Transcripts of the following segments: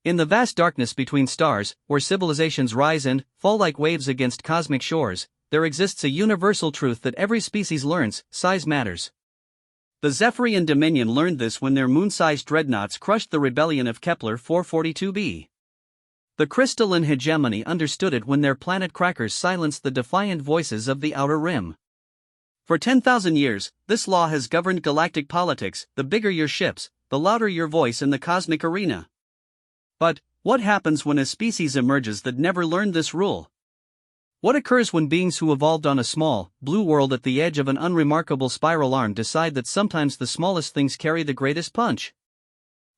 In the vast darkness between stars, where civilizations rise and fall like waves against cosmic shores, there exists a universal truth that every species learns: size matters. The Zephyrian Dominion learned this when their moon-sized dreadnoughts crushed the rebellion of Kepler 442b. The crystalline hegemony understood it when their planet crackers silenced the defiant voices of the Outer Rim. For 10,000 years, this law has governed galactic politics: the bigger your ships, the louder your voice in the cosmic arena. But what happens when a species emerges that never learned this rule? What occurs when beings who evolved on a small, blue world at the edge of an unremarkable spiral arm decide that sometimes the smallest things carry the greatest punch?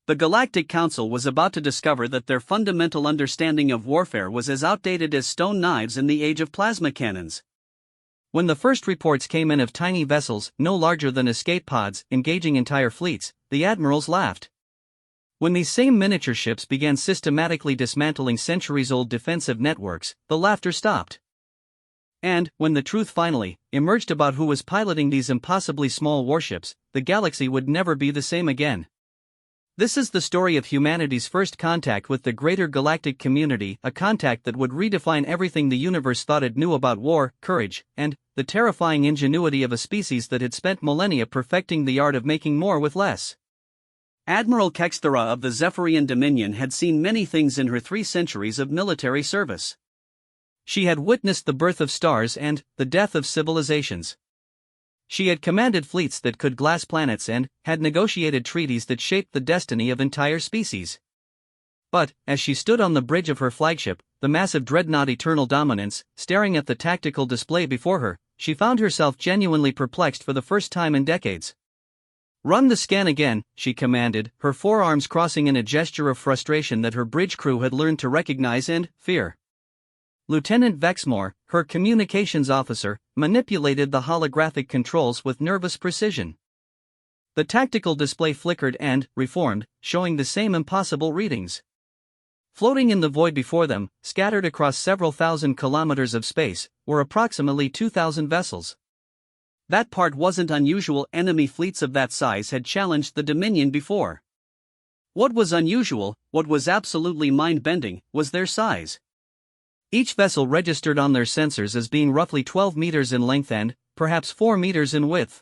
The Galactic Council was about to discover that their fundamental understanding of warfare was as outdated as stone knives in the age of plasma cannons. When the first reports came in of tiny vessels, no larger than escape pods, engaging entire fleets, the admirals laughed. When these same miniature ships began systematically dismantling centuries-old defensive networks, the laughter stopped. And, when the truth finally emerged about who was piloting these impossibly small warships, the galaxy would never be the same again. This is the story of humanity's first contact with the greater galactic community, a contact that would redefine everything the universe thought it knew about war, courage, and the terrifying ingenuity of a species that had spent millennia perfecting the art of making more with less. Admiral Kexthera of the Zephyrian Dominion had seen many things in her 3 centuries of military service. She had witnessed the birth of stars and the death of civilizations. She had commanded fleets that could glass planets and had negotiated treaties that shaped the destiny of entire species. But, as she stood on the bridge of her flagship, the massive dreadnought Eternal Dominance, staring at the tactical display before her, she found herself genuinely perplexed for the first time in decades. "Run the scan again," she commanded, her forearms crossing in a gesture of frustration that her bridge crew had learned to recognize and fear. Lieutenant Vexmore, her communications officer, manipulated the holographic controls with nervous precision. The tactical display flickered and reformed, showing the same impossible readings. Floating in the void before them, scattered across several thousand kilometers of space, were approximately 2,000 vessels. That part wasn't unusual. Enemy fleets of that size had challenged the Dominion before. What was unusual, what was absolutely mind-bending, was their size. Each vessel registered on their sensors as being roughly 12 meters in length and, perhaps 4 meters in width.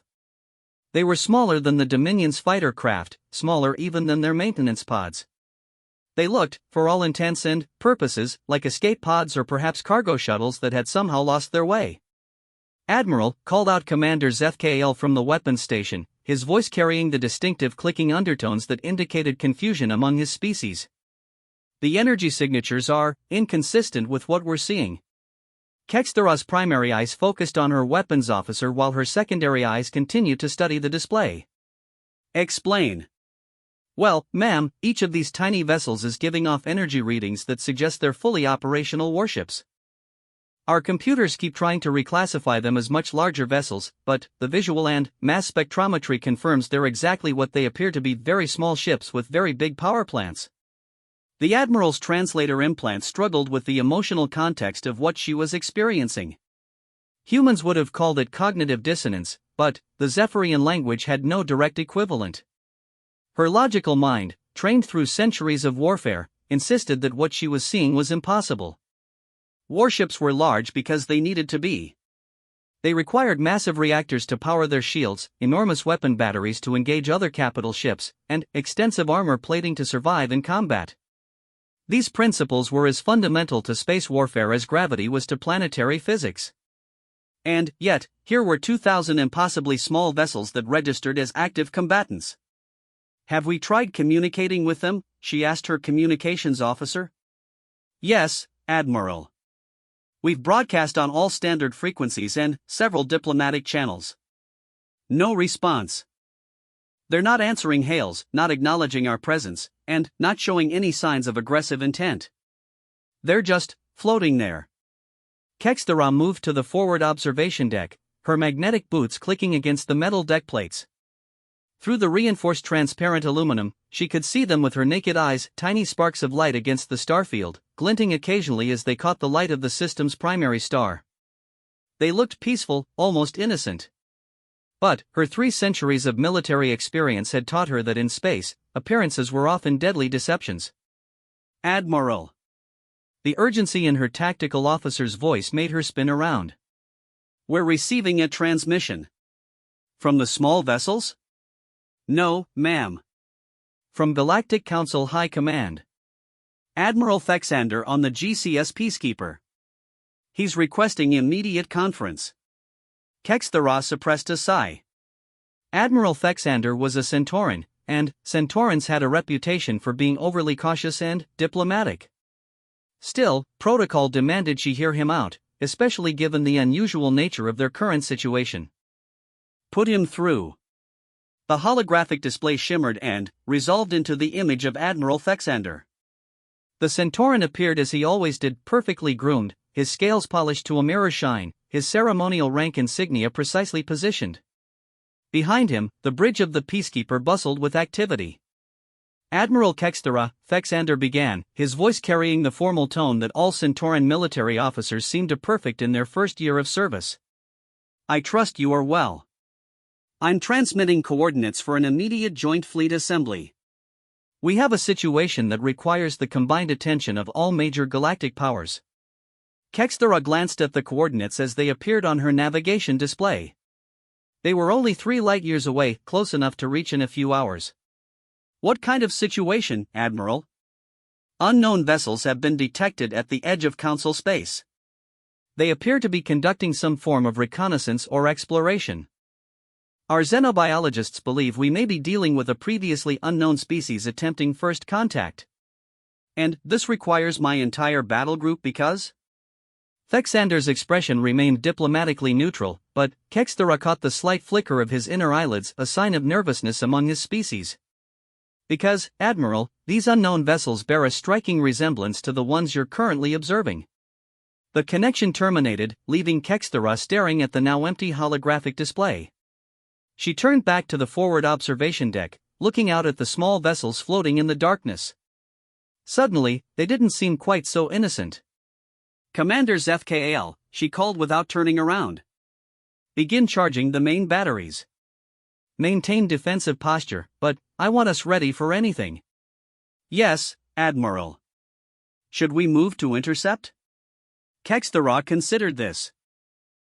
They were smaller than the Dominion's fighter craft, smaller even than their maintenance pods. They looked, for all intents and purposes, like escape pods or perhaps cargo shuttles that had somehow lost their way. "Admiral," called out Commander Zethkael from the weapons station, his voice carrying the distinctive clicking undertones that indicated confusion among his species. "The energy signatures are inconsistent with what we're seeing." Kexthera's primary eyes focused on her weapons officer while her secondary eyes continued to study the display. "Explain." "Well, ma'am, each of these tiny vessels is giving off energy readings that suggest they're fully operational warships. Our computers keep trying to reclassify them as much larger vessels, but the visual and mass spectrometry confirms they're exactly what they appear to be: very small ships with very big power plants." The Admiral's translator implant struggled with the emotional context of what she was experiencing. Humans would have called it cognitive dissonance, but the Zephyrian language had no direct equivalent. Her logical mind, trained through centuries of warfare, insisted that what she was seeing was impossible. Warships were large because they needed to be. They required massive reactors to power their shields, enormous weapon batteries to engage other capital ships, and extensive armor plating to survive in combat. These principles were as fundamental to space warfare as gravity was to planetary physics. And, yet, here were 2,000 impossibly small vessels that registered as active combatants. "Have we tried communicating with them?" she asked her communications officer. "Yes, Admiral. We've broadcast on all standard frequencies and several diplomatic channels. No response. They're not answering hails, not acknowledging our presence, and not showing any signs of aggressive intent. They're just floating there." Kexthera moved to the forward observation deck, her magnetic boots clicking against the metal deck plates. Through the reinforced transparent aluminum, she could see them with her naked eyes, tiny sparks of light against the starfield, glinting occasionally as they caught the light of the system's primary star. They looked peaceful, almost innocent. But her 3 centuries of military experience had taught her that in space, appearances were often deadly deceptions. Admiral. The urgency in her tactical officer's voice made her spin around. We're receiving a transmission. From the small vessels? No, ma'am. From Galactic Council High Command. Admiral Fexander on the GCS Peacekeeper. He's requesting immediate conference. Kexthara suppressed a sigh. Admiral Fexander was a Centauran, and Centaurans had a reputation for being overly cautious and diplomatic. Still, protocol demanded she hear him out, especially given the unusual nature of their current situation. Put him through. The holographic display shimmered and resolved into the image of Admiral Fexander. The Centauran appeared as he always did, perfectly groomed, his scales polished to a mirror shine, his ceremonial rank insignia precisely positioned. Behind him, the bridge of the Peacekeeper bustled with activity. Admiral Kexthara, Fexander began, his voice carrying the formal tone that all Centauran military officers seem to perfect in their first year of service. I trust you are well. I'm transmitting coordinates for an immediate joint fleet assembly. We have a situation that requires the combined attention of all major galactic powers. Kexthara glanced at the coordinates as they appeared on her navigation display. They were only 3 light-years away, close enough to reach in a few hours. What kind of situation, Admiral? Unknown vessels have been detected at the edge of Council space. They appear to be conducting some form of reconnaissance or exploration. Our xenobiologists believe we may be dealing with a previously unknown species attempting first contact. And this requires my entire battle group because? Fexander's expression remained diplomatically neutral, but Kexthara caught the slight flicker of his inner eyelids, a sign of nervousness among his species. Because, Admiral, these unknown vessels bear a striking resemblance to the ones you're currently observing. The connection terminated, leaving Kexthara staring at the now empty holographic display. She turned back to the forward observation deck, looking out at the small vessels floating in the darkness. Suddenly, they didn't seem quite so innocent. Commanders FKAL, she called without turning around. Begin charging the main batteries. Maintain defensive posture, but I want us ready for anything. Yes, Admiral. Should we move to intercept? Kexthara considered this.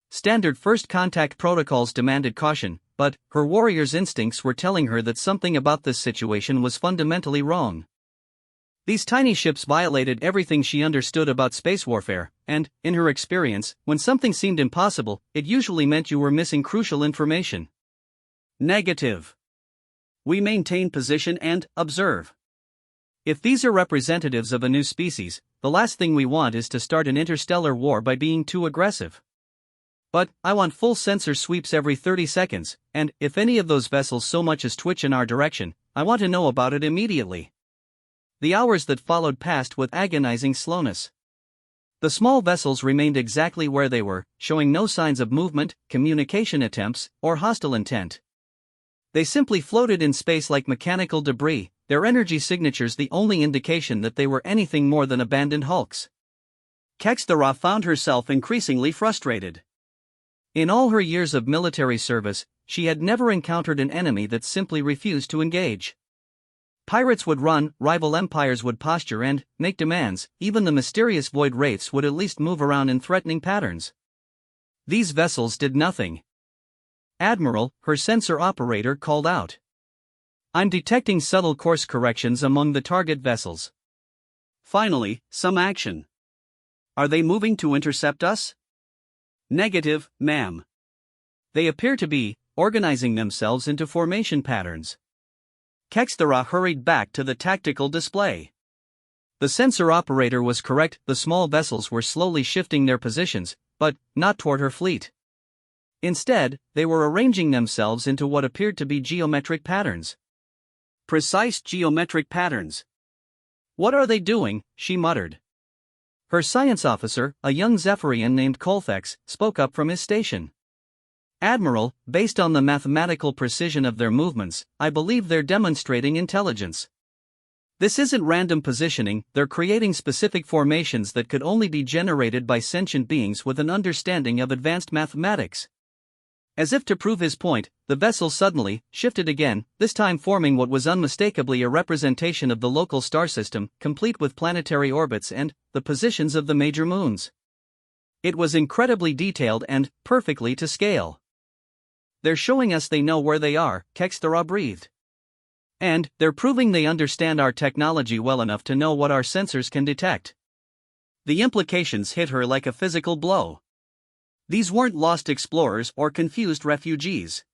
Standard first contact protocols demanded caution, but her warrior's instincts were telling her that something about this situation was fundamentally wrong. These tiny ships violated everything she understood about space warfare, and, in her experience, when something seemed impossible, it usually meant you were missing crucial information. Negative. We maintain position and observe. If these are representatives of a new species, the last thing we want is to start an interstellar war by being too aggressive. But I want full sensor sweeps every 30 seconds, and if any of those vessels so much as twitch in our direction, I want to know about it immediately. The hours that followed passed with agonizing slowness. The small vessels remained exactly where they were, showing no signs of movement, communication attempts, or hostile intent. They simply floated in space like mechanical debris, their energy signatures the only indication that they were anything more than abandoned hulks. Kexthara found herself increasingly frustrated. In all her years of military service, she had never encountered an enemy that simply refused to engage. Pirates would run, rival empires would posture and make demands, even the mysterious void wraiths would at least move around in threatening patterns. These vessels did nothing. Admiral, her sensor operator called out. I'm detecting subtle course corrections among the target vessels. Finally, some action. Are they moving to intercept us? Negative, ma'am. They appear to be organizing themselves into formation patterns. Kexthara hurried back to the tactical display. The sensor operator was correct, the small vessels were slowly shifting their positions, but not toward her fleet. Instead, they were arranging themselves into what appeared to be geometric patterns. Precise geometric patterns. What are they doing? She muttered. Her science officer, a young Zephyrian named Colfax, spoke up from his station. Admiral, based on the mathematical precision of their movements, I believe they're demonstrating intelligence. This isn't random positioning, they're creating specific formations that could only be generated by sentient beings with an understanding of advanced mathematics. As if to prove his point, the vessel suddenly shifted again, this time forming what was unmistakably a representation of the local star system, complete with planetary orbits and the positions of the major moons. It was incredibly detailed and perfectly to scale. "They're showing us they know where they are," Kexthera breathed. "And they're proving they understand our technology well enough to know what our sensors can detect." The implications hit her like a physical blow. These weren't lost explorers or confused refugees.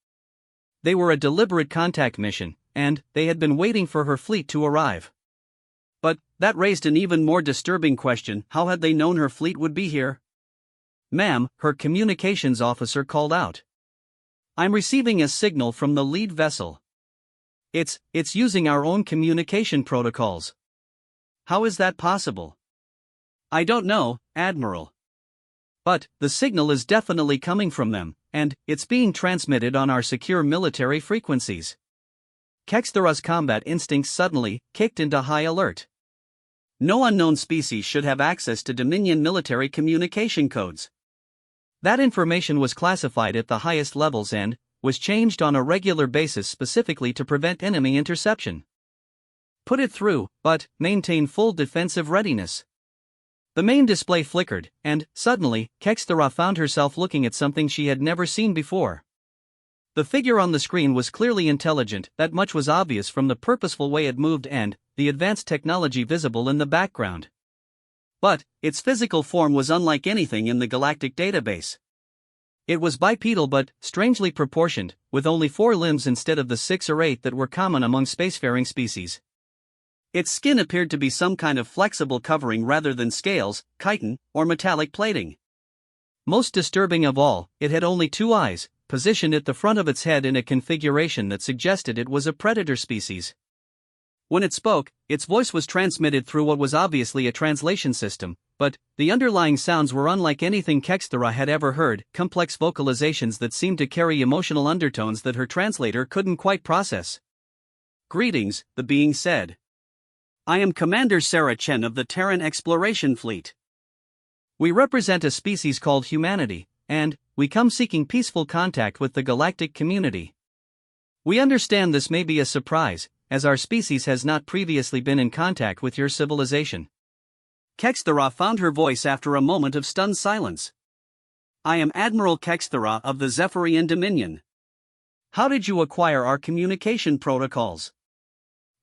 They were a deliberate contact mission, and they had been waiting for her fleet to arrive. But that raised an even more disturbing question: how had they known her fleet would be here? "Ma'am," her communications officer called out. "I'm receiving a signal from the lead vessel. It's using our own communication protocols." "How is that possible?" "I don't know, Admiral. But the signal is definitely coming from them, and it's being transmitted on our secure military frequencies." Kexthera's combat instincts suddenly kicked into high alert. No unknown species should have access to Dominion military communication codes. That information was classified at the highest levels and was changed on a regular basis specifically to prevent enemy interception. Put it through, but maintain full defensive readiness. The main display flickered, and, suddenly, Kexthera found herself looking at something she had never seen before. The figure on the screen was clearly intelligent, that much was obvious from the purposeful way it moved and the advanced technology visible in the background. But its physical form was unlike anything in the galactic database. It was bipedal but strangely proportioned, with only 4 limbs instead of the 6 or 8 that were common among spacefaring species. Its skin appeared to be some kind of flexible covering rather than scales, chitin, or metallic plating. Most disturbing of all, it had only 2 eyes, positioned at the front of its head in a configuration that suggested it was a predator species. When it spoke, its voice was transmitted through what was obviously a translation system, but the underlying sounds were unlike anything Kexthera had ever heard, complex vocalizations that seemed to carry emotional undertones that her translator couldn't quite process. "Greetings," the being said. "I am Commander Sarah Chen of the Terran Exploration Fleet. We represent a species called humanity, and we come seeking peaceful contact with the galactic community. We understand this may be a surprise, as our species has not previously been in contact with your civilization." Kexthera found her voice after a moment of stunned silence. "I am Admiral Kexthera of the Zephyrian Dominion. How did you acquire our communication protocols?"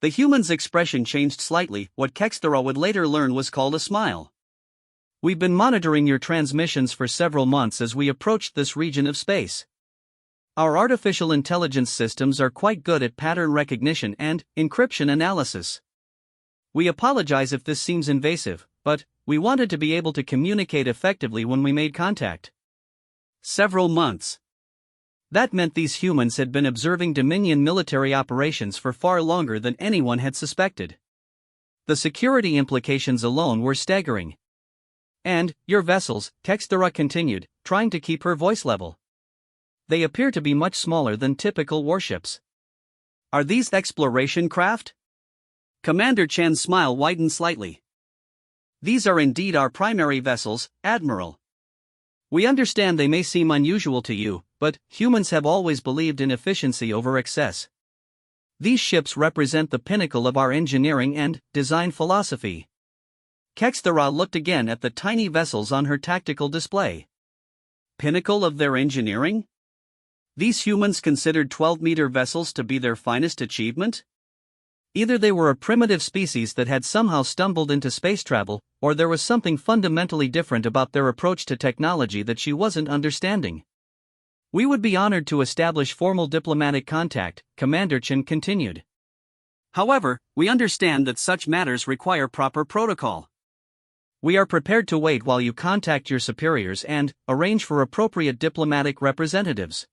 The human's expression changed slightly, what Kexthera would later learn was called a smile. "We've been monitoring your transmissions for several months as we approached this region of space. Our artificial intelligence systems are quite good at pattern recognition and encryption analysis. We apologize if this seems invasive, but we wanted to be able to communicate effectively when we made contact." Several months. That meant these humans had been observing Dominion military operations for far longer than anyone had suspected. The security implications alone were staggering. "And your vessels," Kexthera continued, trying to keep her voice level. "They appear to be much smaller than typical warships. Are these exploration craft?" Commander Chen's smile widened slightly. "These are indeed our primary vessels, Admiral. We understand they may seem unusual to you, but humans have always believed in efficiency over excess. These ships represent the pinnacle of our engineering and design philosophy." Kexthera looked again at the tiny vessels on her tactical display. Pinnacle of their engineering? These humans considered 12-meter vessels to be their finest achievement? Either they were a primitive species that had somehow stumbled into space travel, or there was something fundamentally different about their approach to technology that she wasn't understanding. "We would be honored to establish formal diplomatic contact," Commander Chen continued. "However, we understand that such matters require proper protocol. We are prepared to wait while you contact your superiors and arrange for appropriate diplomatic representatives."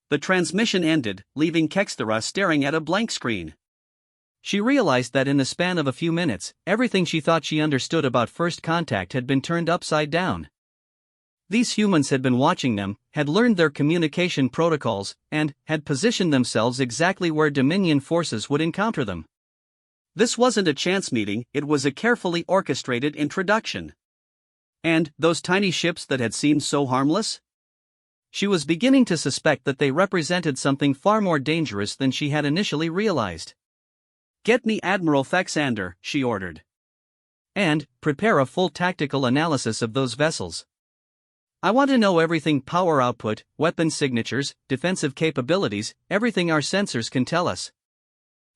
The transmission ended, leaving Kexthera staring at a blank screen. She realized that in the span of a few minutes, everything she thought she understood about first contact had been turned upside down. These humans had been watching them, had learned their communication protocols, and had positioned themselves exactly where Dominion forces would encounter them. This wasn't a chance meeting, it was a carefully orchestrated introduction. And those tiny ships that had seemed so harmless? She was beginning to suspect that they represented something far more dangerous than she had initially realized. "Get me Admiral Fexander," she ordered. "And prepare a full tactical analysis of those vessels. I want to know everything: power output, weapon signatures, defensive capabilities, everything our sensors can tell us."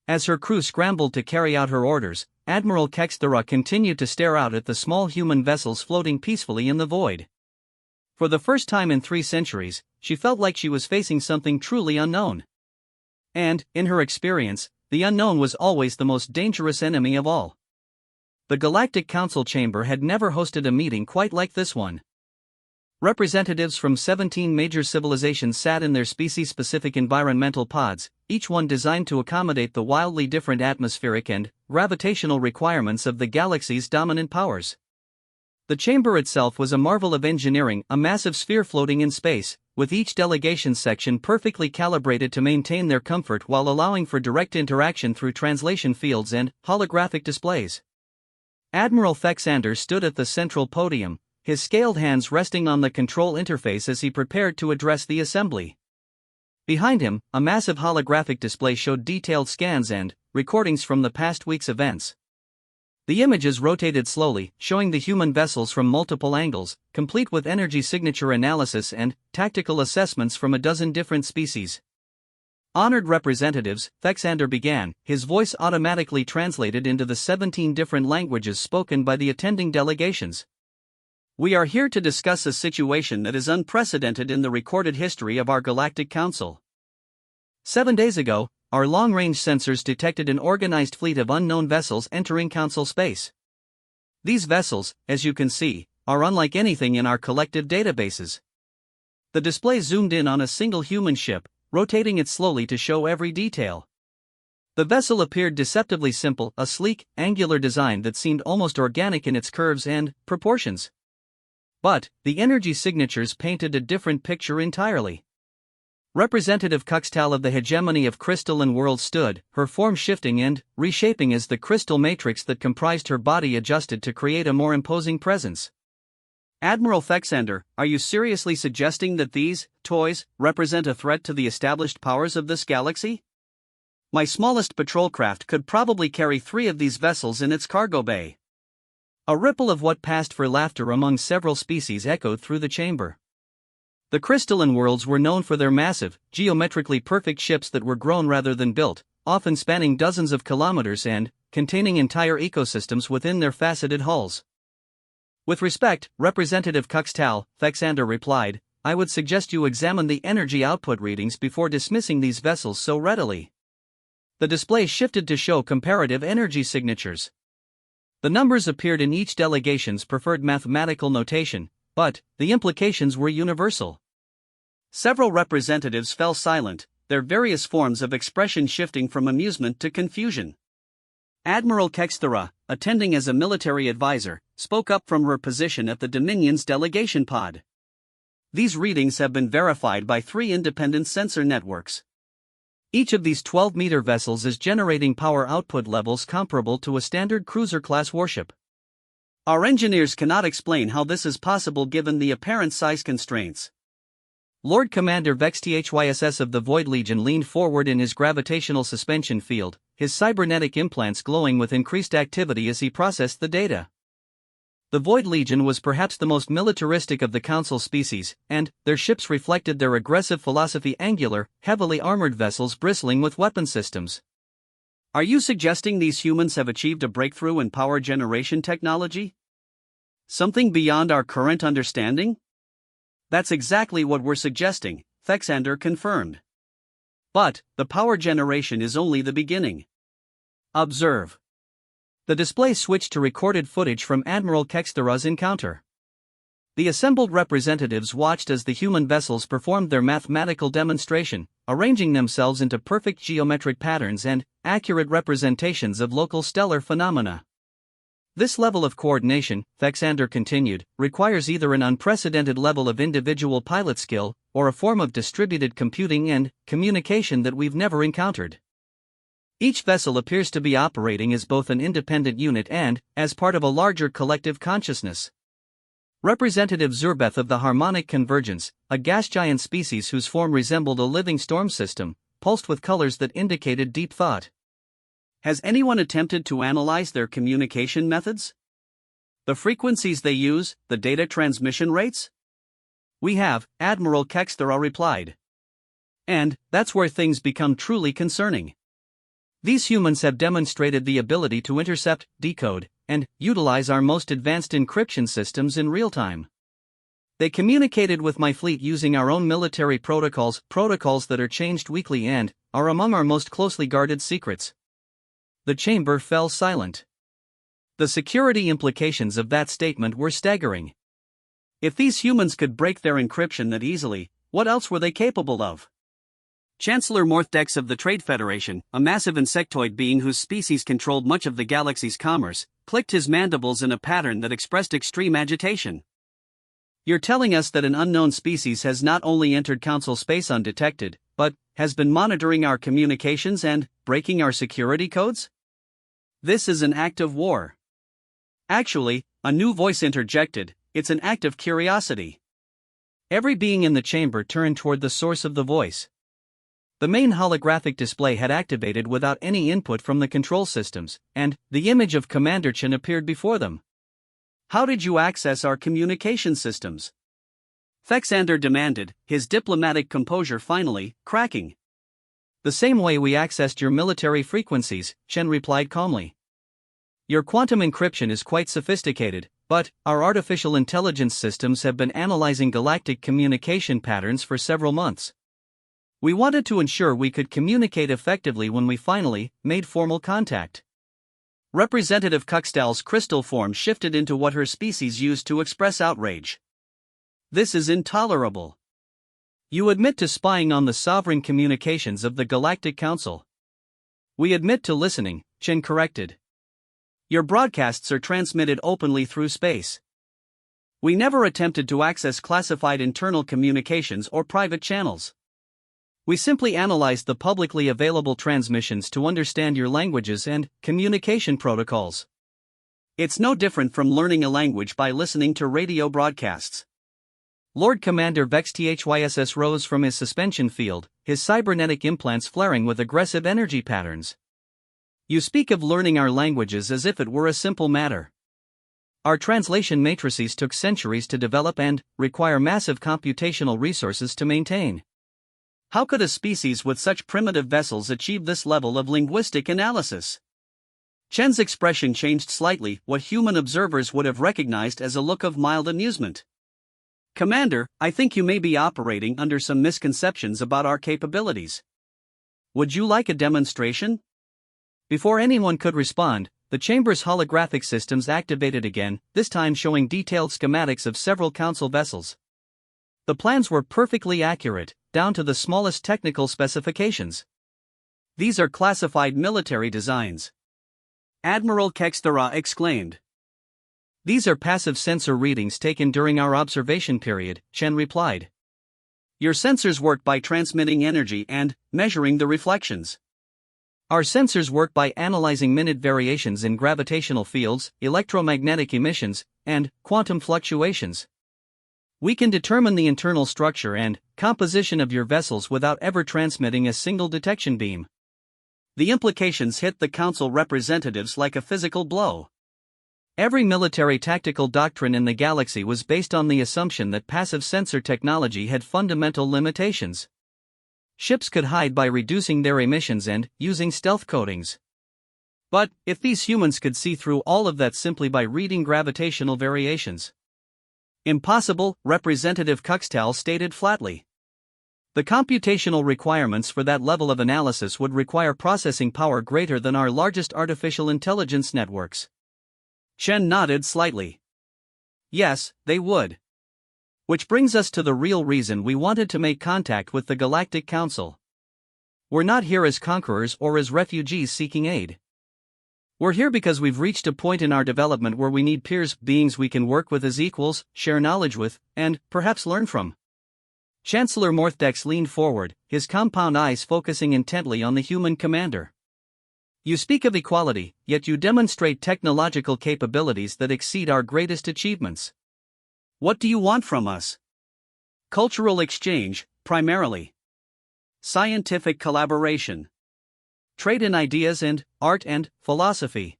As her crew scrambled to carry out her orders, Admiral Kexthera continued to stare out at the small human vessels floating peacefully in the void. For the first time in 3 centuries, she felt like she was facing something truly unknown. And, in her experience, the unknown was always the most dangerous enemy of all. The Galactic Council chamber had never hosted a meeting quite like this one. Representatives from 17 major civilizations sat in their species-specific environmental pods, each one designed to accommodate the wildly different atmospheric and gravitational requirements of the galaxy's dominant powers. The chamber itself was a marvel of engineering, a massive sphere floating in space, with each delegation section perfectly calibrated to maintain their comfort while allowing for direct interaction through translation fields and holographic displays. Admiral Fexander stood at the central podium, his scaled hands resting on the control interface as he prepared to address the assembly. Behind him, a massive holographic display showed detailed scans and recordings from the past week's events. The images rotated slowly, showing the human vessels from multiple angles, complete with energy signature analysis and tactical assessments from a dozen different species. "Honored representatives," Fexander began, his voice automatically translated into the 17 different languages spoken by the attending delegations. "We are here to discuss a situation that is unprecedented in the recorded history of our Galactic Council. 7 days ago, our long-range sensors detected an organized fleet of unknown vessels entering Council space. These vessels, as you can see, are unlike anything in our collective databases." The display zoomed in on a single human ship, rotating it slowly to show every detail. The vessel appeared deceptively simple, a sleek, angular design that seemed almost organic in its curves and proportions. But the energy signatures painted a different picture entirely. Representative Cuxtal of the hegemony of crystalline worlds stood, her form shifting and reshaping as the crystal matrix that comprised her body adjusted to create a more imposing presence. "Admiral Fexander, are you seriously suggesting that these toys represent a threat to the established powers of this galaxy? My smallest patrol craft could probably carry 3 of these vessels in its cargo bay." A ripple of what passed for laughter among several species echoed through the chamber. The crystalline worlds were known for their massive, geometrically perfect ships that were grown rather than built, often spanning dozens of kilometers and containing entire ecosystems within their faceted hulls. "With respect, Representative Cuxtal," Fexander replied, "I would suggest you examine the energy output readings before dismissing these vessels so readily." The display shifted to show comparative energy signatures. The numbers appeared in each delegation's preferred mathematical notation, but the implications were universal. Several representatives fell silent, their various forms of expression shifting from amusement to confusion. Admiral Kexthera, attending as a military advisor, spoke up from her position at the Dominion's delegation pod. "These readings have been verified by 3 independent sensor networks. Each of these 12-meter vessels is generating power output levels comparable to a standard cruiser-class warship. Our engineers cannot explain how this is possible given the apparent size constraints." Lord Commander Vex THYSS of the Void Legion leaned forward in his gravitational suspension field, his cybernetic implants glowing with increased activity as he processed the data. The Void Legion was perhaps the most militaristic of the Council species, and their ships reflected their aggressive philosophy: angular, heavily armored vessels bristling with weapon systems. "Are you suggesting these humans have achieved a breakthrough in power generation technology? Something beyond our current understanding?" "That's exactly what we're suggesting," Fexander confirmed. "But the power generation is only the beginning. Observe." The display switched to recorded footage from Admiral Kexthera's encounter. The assembled representatives watched as the human vessels performed their mathematical demonstration, arranging themselves into perfect geometric patterns and accurate representations of local stellar phenomena. "This level of coordination," Fexander continued, "requires either an unprecedented level of individual pilot skill, or a form of distributed computing and communication that we've never encountered. Each vessel appears to be operating as both an independent unit and as part of a larger collective consciousness. Representative Zurbeth of the Harmonic Convergence, a gas giant species whose form resembled a living storm system, pulsed with colors that indicated deep thought. Has anyone attempted to analyze their communication methods? The frequencies they use, the data transmission rates? We have, Admiral Kexthera replied. And that's where things become truly concerning. These humans have demonstrated the ability to intercept, decode, and utilize our most advanced encryption systems in real time. They communicated with my fleet using our own military protocols that are changed weekly and are among our most closely guarded secrets. The chamber fell silent. The security implications of that statement were staggering. If these humans could break their encryption that easily, what else were they capable of? Chancellor Morthdex of the Trade Federation, a massive insectoid being whose species controlled much of the galaxy's commerce, clicked his mandibles in a pattern that expressed extreme agitation. You're telling us that an unknown species has not only entered Council space undetected, but has been monitoring our communications and breaking our security codes? This is an act of war. Actually, a new voice interjected, it's an act of curiosity. Every being in the chamber turned toward the source of the voice. The main holographic display had activated without any input from the control systems, and the image of Commander Chen appeared before them. How did you access our communication systems? Thexander demanded, his diplomatic composure finally cracking. The same way we accessed your military frequencies, Chen replied calmly. Your quantum encryption is quite sophisticated, but our artificial intelligence systems have been analyzing galactic communication patterns for several months. We wanted to ensure we could communicate effectively when we finally made formal contact. Representative Cuxtal's crystal form shifted into what her species used to express outrage. This is intolerable. You admit to spying on the sovereign communications of the Galactic Council. We admit to listening, Chen corrected. Your broadcasts are transmitted openly through space. We never attempted to access classified internal communications or private channels. We simply analyzed the publicly available transmissions to understand your languages and communication protocols. It's no different from learning a language by listening to radio broadcasts. Lord Commander Vex THYSS rose from his suspension field, his cybernetic implants flaring with aggressive energy patterns. You speak of learning our languages as if it were a simple matter. Our translation matrices took centuries to develop and require massive computational resources to maintain. How could a species with such primitive vessels achieve this level of linguistic analysis? Chen's expression changed slightly, what human observers would have recognized as a look of mild amusement. Commander, I think you may be operating under some misconceptions about our capabilities. Would you like a demonstration? Before anyone could respond, the chamber's holographic systems activated again, this time showing detailed schematics of several council vessels. The plans were perfectly accurate, down to the smallest technical specifications. These are classified military designs. Admiral Kexthera exclaimed. These are passive sensor readings taken during our observation period, Chen replied. Your sensors work by transmitting energy and measuring the reflections. Our sensors work by analyzing minute variations in gravitational fields, electromagnetic emissions, and quantum fluctuations. We can determine the internal structure and composition of your vessels without ever transmitting a single detection beam. The implications hit the Council representatives like a physical blow. Every military tactical doctrine in the galaxy was based on the assumption that passive sensor technology had fundamental limitations. Ships could hide by reducing their emissions and using stealth coatings. But if these humans could see through all of that simply by reading gravitational variations? Impossible, Representative Cuxtal stated flatly. The computational requirements for that level of analysis would require processing power greater than our largest artificial intelligence networks. Chen nodded slightly. Yes, they would. Which brings us to the real reason we wanted to make contact with the Galactic Council. We're not here as conquerors or as refugees seeking aid. We're here because we've reached a point in our development where we need peers, beings we can work with as equals, share knowledge with, and perhaps learn from. Chancellor Morthdex leaned forward, his compound eyes focusing intently on the human commander. You speak of equality, yet you demonstrate technological capabilities that exceed our greatest achievements. What do you want from us? Cultural exchange, primarily. Scientific collaboration. Trade in ideas and art and philosophy.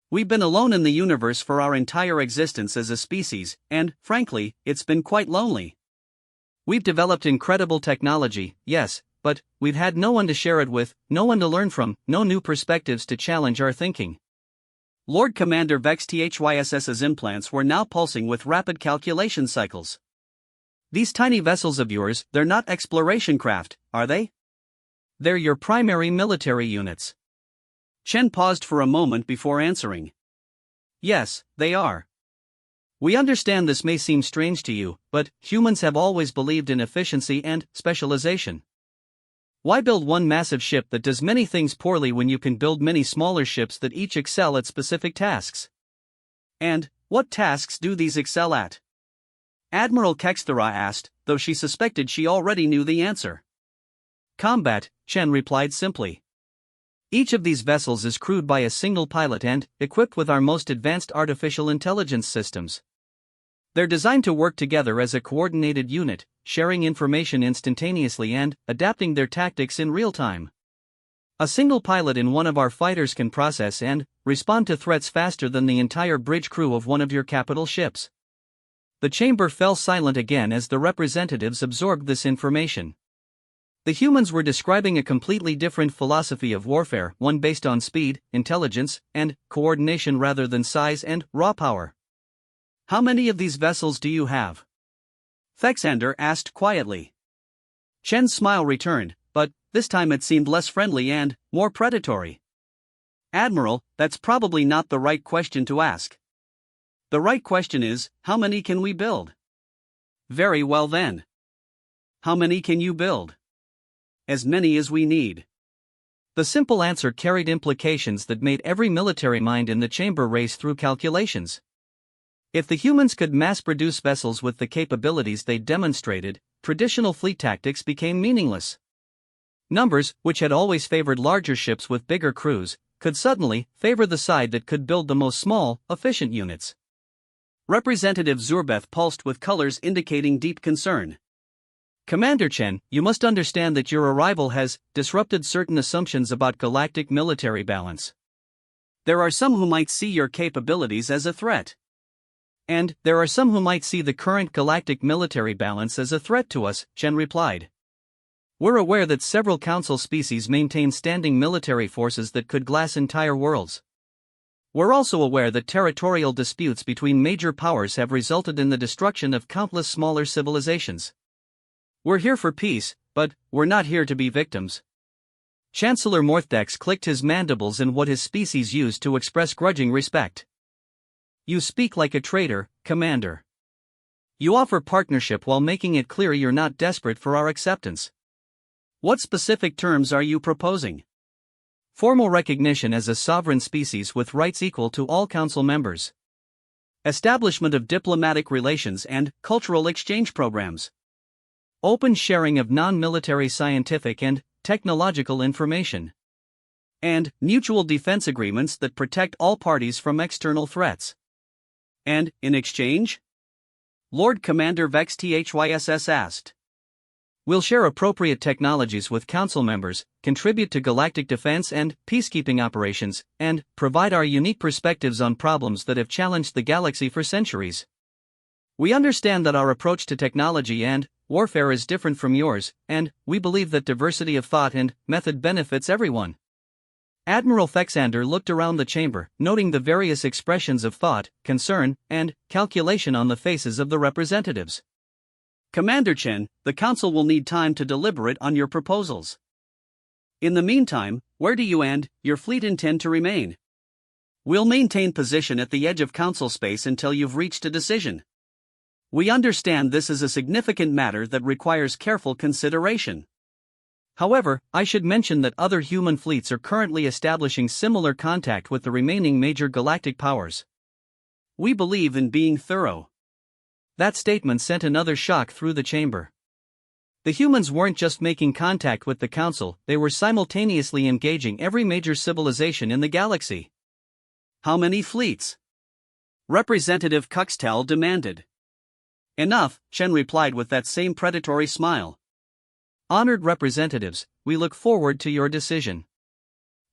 We've been alone in the universe for our entire existence as a species, and, frankly, it's been quite lonely. We've developed incredible technology, yes, but we've had no one to share it with, no one to learn from, no new perspectives to challenge our thinking. Lord Commander Vex THYSS's implants were now pulsing with rapid calculation cycles. These tiny vessels of yours, they're not exploration craft, are they? They're your primary military units. Chen paused for a moment before answering. Yes, they are. We understand this may seem strange to you, but humans have always believed in efficiency and specialization. Why build one massive ship that does many things poorly when you can build many smaller ships that each excel at specific tasks? And what tasks do these excel at? Admiral Kexthera asked, though she suspected she already knew the answer. Combat, Chen replied simply. Each of these vessels is crewed by a single pilot and equipped with our most advanced artificial intelligence systems. They're designed to work together as a coordinated unit, sharing information instantaneously and adapting their tactics in real time. A single pilot in one of our fighters can process and respond to threats faster than the entire bridge crew of one of your capital ships. The chamber fell silent again as the representatives absorbed this information. The humans were describing a completely different philosophy of warfare, one based on speed, intelligence, and coordination rather than size and raw power. How many of these vessels do you have? Fexander asked quietly. Chen's smile returned, but this time it seemed less friendly and more predatory. Admiral, that's probably not the right question to ask. The right question is, how many can we build? Very well then. How many can you build? As many as we need. The simple answer carried implications that made every military mind in the chamber race through calculations. If the humans could mass-produce vessels with the capabilities they demonstrated, traditional fleet tactics became meaningless. Numbers, which had always favored larger ships with bigger crews, could suddenly favor the side that could build the most small, efficient units. Representative Zurbeth pulsed with colors indicating deep concern. Commander Chen, you must understand that your arrival has disrupted certain assumptions about galactic military balance. There are some who might see your capabilities as a threat. And there are some who might see the current galactic military balance as a threat to us, Chen replied. We're aware that several council species maintain standing military forces that could glass entire worlds. We're also aware that territorial disputes between major powers have resulted in the destruction of countless smaller civilizations. We're here for peace, but we're not here to be victims. Chancellor Morthdex clicked his mandibles in what his species used to express grudging respect. You speak like a traitor, Commander. You offer partnership while making it clear you're not desperate for our acceptance. What specific terms are you proposing? Formal recognition as a sovereign species with rights equal to all council members. Establishment of diplomatic relations and cultural exchange programs. Open sharing of non-military scientific and technological information. And mutual defense agreements that protect all parties from external threats. And, in exchange? Lord Commander Vex THYSS asked. We'll share appropriate technologies with council members, contribute to galactic defense and peacekeeping operations, and provide our unique perspectives on problems that have challenged the galaxy for centuries. We understand that our approach to technology and warfare is different from yours, and we believe that diversity of thought and method benefits everyone. Admiral Fexander looked around the chamber, noting the various expressions of thought, concern, and calculation on the faces of the representatives. Commander Chen, the Council will need time to deliberate on your proposals. In the meantime, where do you and your fleet intend to remain? We'll maintain position at the edge of Council space until you've reached a decision. We understand this is a significant matter that requires careful consideration. However, I should mention that other human fleets are currently establishing similar contact with the remaining major galactic powers. We believe in being thorough. That statement sent another shock through the chamber. The humans weren't just making contact with the Council, they were simultaneously engaging every major civilization in the galaxy. How many fleets? Representative Cuxtel demanded. Enough, Chen replied with that same predatory smile. Honored representatives, we look forward to your decision.